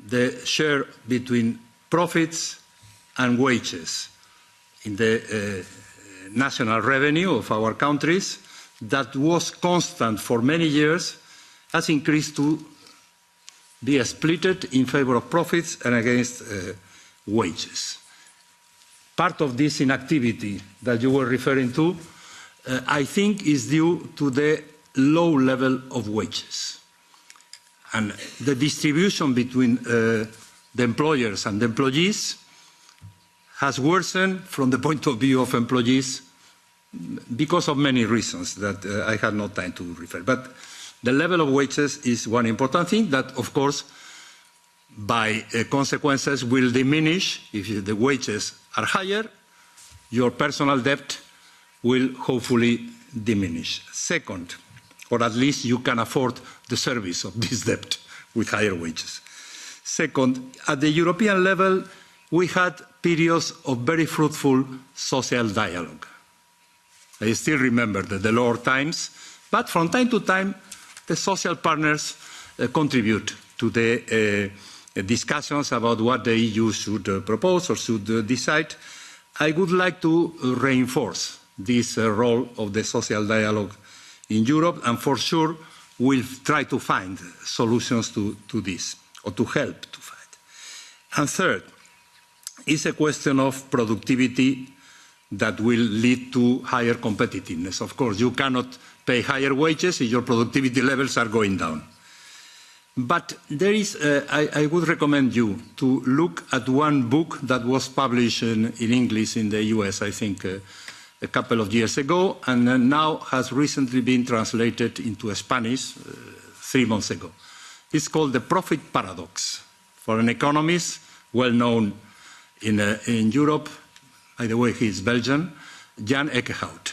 the share between profits and wages in the national revenue of our countries that was constant for many years has increased to be splitted in favor of profits and against wages. Part of this inactivity that you were referring to, I think, is due to the low level of wages. And the distribution between the employers and the employees has worsened from the point of view of employees because of many reasons that I had no time to refer. But the level of wages is one important thing that, of course, by consequences will diminish. If the wages are higher, your personal debt will hopefully diminish. Second, or at least you can afford the service of this debt with higher wages. Second, at the European level, we had periods of very fruitful social dialogue. I still remember the Delors times, but from time to time, the social partners contribute to the discussions about what the EU should propose or should decide. I would like to reinforce this role of the social dialogue in Europe, and for sure we'll try to find solutions to this, or to help to find. And third, it's a question of productivity that will lead to higher competitiveness. Of course, you cannot pay higher wages if your productivity levels are going down. But there is, I would recommend you to look at one book that was published in English in the US, I think, a couple of years ago, and now has recently been translated into Spanish 3 months ago. It's called The Profit Paradox, for an economist well known in Europe. By the way, he is Belgian, Jan Eckhout.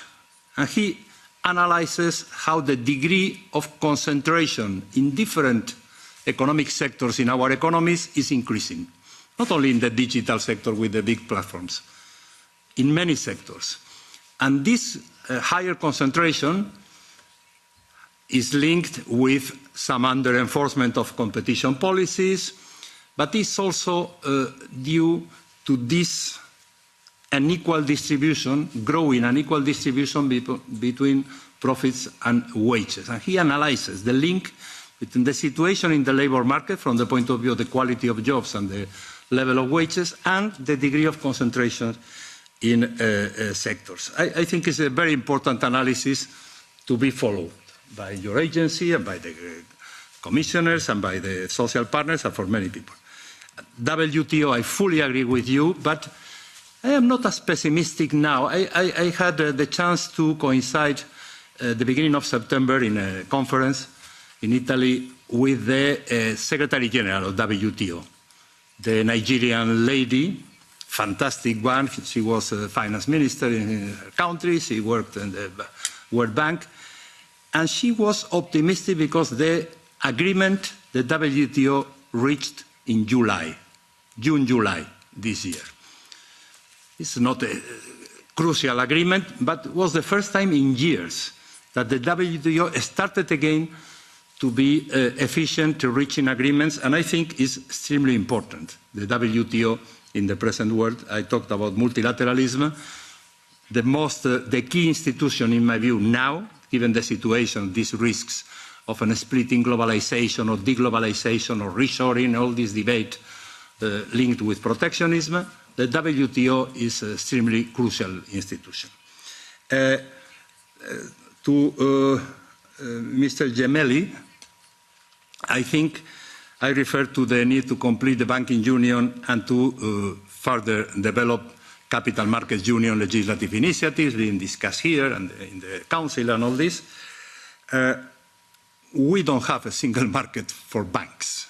And he analyzes how the degree of concentration in different economic sectors in our economies is increasing, not only in the digital sector with the big platforms, in many sectors. And this higher concentration is linked with some under-enforcement of competition policies, but is also due to this unequal distribution, growing unequal distribution between profits and wages. And he analyzes the link between the situation in the labour market from the point of view of the quality of jobs and the level of wages and the degree of concentration in sectors. I think it's a very important analysis to be followed by your agency and by the commissioners and by the social partners and for many people. WTO, I fully agree with you, but I am not as pessimistic now. I had the chance to coincide at the beginning of September in a conference in Italy with the Secretary General of WTO, the Nigerian lady, fantastic one. She was a finance minister in her country. She worked in the World Bank. And she was optimistic because the agreement the WTO reached in June, July this year. It's not a crucial agreement, but it was the first time in years that the WTO started again to be efficient, to reaching agreements, and I think is extremely important. The WTO in the present world, I talked about multilateralism, the key institution in my view now, given the situation, these risks of a splitting globalization or deglobalization or reshoring, all this debate linked with protectionism, the WTO is an extremely crucial institution. To Mr. Gemelli, I think I refer to the need to complete the banking union and to further develop capital markets union legislative initiatives being discussed here and in the Council and all this. We don't have a single market for banks.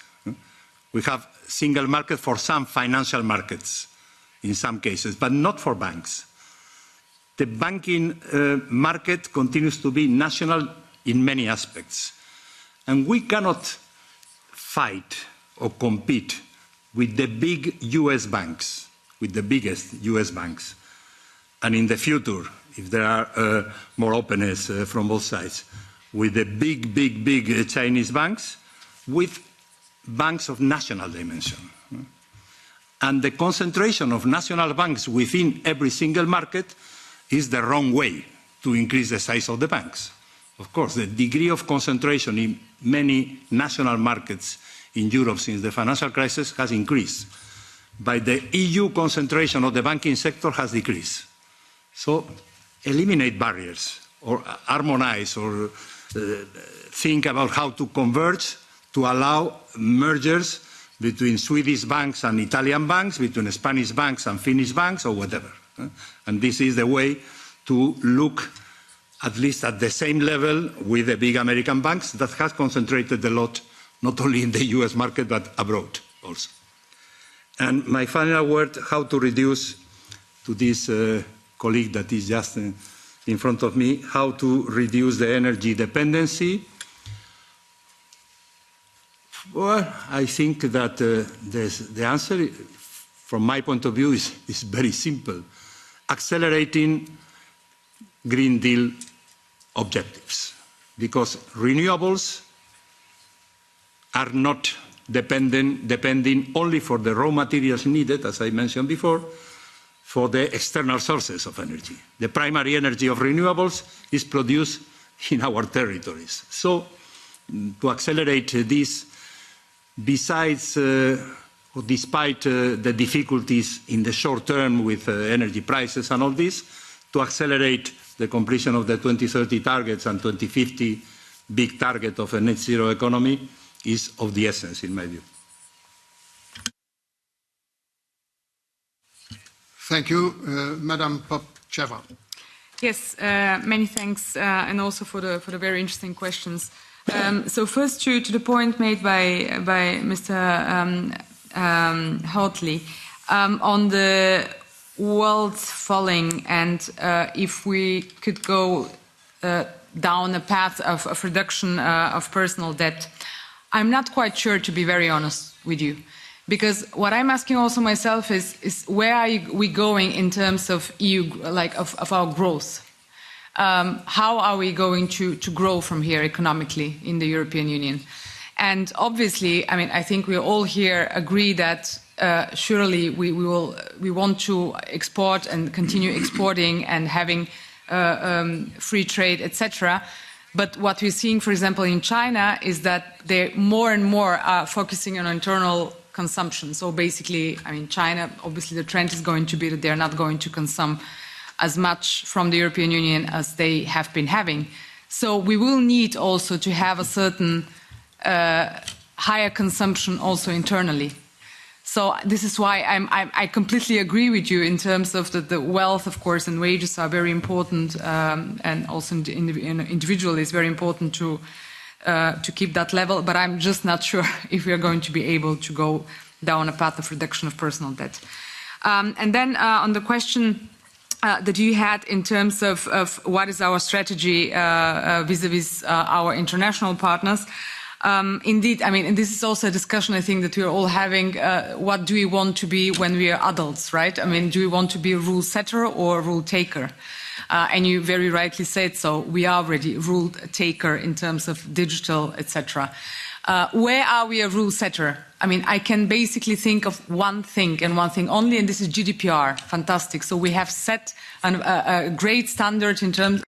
We have a single market for some financial markets in some cases, but not for banks. The banking market continues to be national in many aspects. And we cannot fight or compete with the big US banks, with the biggest US banks. And in the future, if there are more openness from both sides, with the big Chinese banks, with banks of national dimension. And the concentration of national banks within every single market is the wrong way to increase the size of the banks. Of course, the degree of concentration in many national markets in Europe since the financial crisis has increased, but the EU concentration of the banking sector has decreased. So eliminate barriers or harmonize or think about how to converge to allow mergers between Swedish banks and Italian banks, between Spanish banks and Finnish banks, or whatever. And this is the way to look at least at the same level with the big American banks that has concentrated a lot, not only in the US market, but abroad also. And my final word, how to reduce, to this colleague that is just in front of me, how to reduce the energy dependency. Well, I think that the answer, from my point of view, is very simple. Accelerating Green Deal objectives, because renewables are not depending only for the raw materials needed, as I mentioned before, for the external sources of energy. The primary energy of renewables is produced in our territories. So, to accelerate this, besides or despite the difficulties in the short term with energy prices and all this, to accelerate the completion of the 2030 targets and 2050 big target of a net zero economy is of the essence, in my view. Thank you. Madam Popcheva. Yes, many thanks, and also for the very interesting questions. So first to the point made by Mr. Hartley on the world falling, and if we could go down a path of reduction of personal debt. I'm not quite sure, to be very honest with you, because what I'm asking also myself is where are we going in terms of EU, like of our growth? How are we going to grow from here economically in the European Union? And obviously, I mean, I think we all here agree that surely we want to export and continue exporting and having free trade, etc. But what we're seeing, for example, in China is that they more and more are focusing on internal consumption. So basically, I mean, China, obviously the trend is going to be that they're not going to consume as much from the European Union as they have been having. So we will need also to have a certain higher consumption also internally. So this is why I completely agree with you in terms of the wealth, of course, and wages are very important, and also individual is very important to keep that level. But I'm just not sure if we are going to be able to go down a path of reduction of personal debt. And then on the question that you had in terms of what is our strategy vis-a-vis our international partners. Indeed, I mean, and this is also a discussion I think that we are all having. What do we want to be when we are adults, right? I mean, do we want to be a rule setter or a rule taker? And you very rightly said so. We are already a rule taker in terms of digital, etc. Where are we a rule setter? I mean, I can basically think of one thing and one thing only, and this is GDPR. Fantastic. So we have set a great standard in terms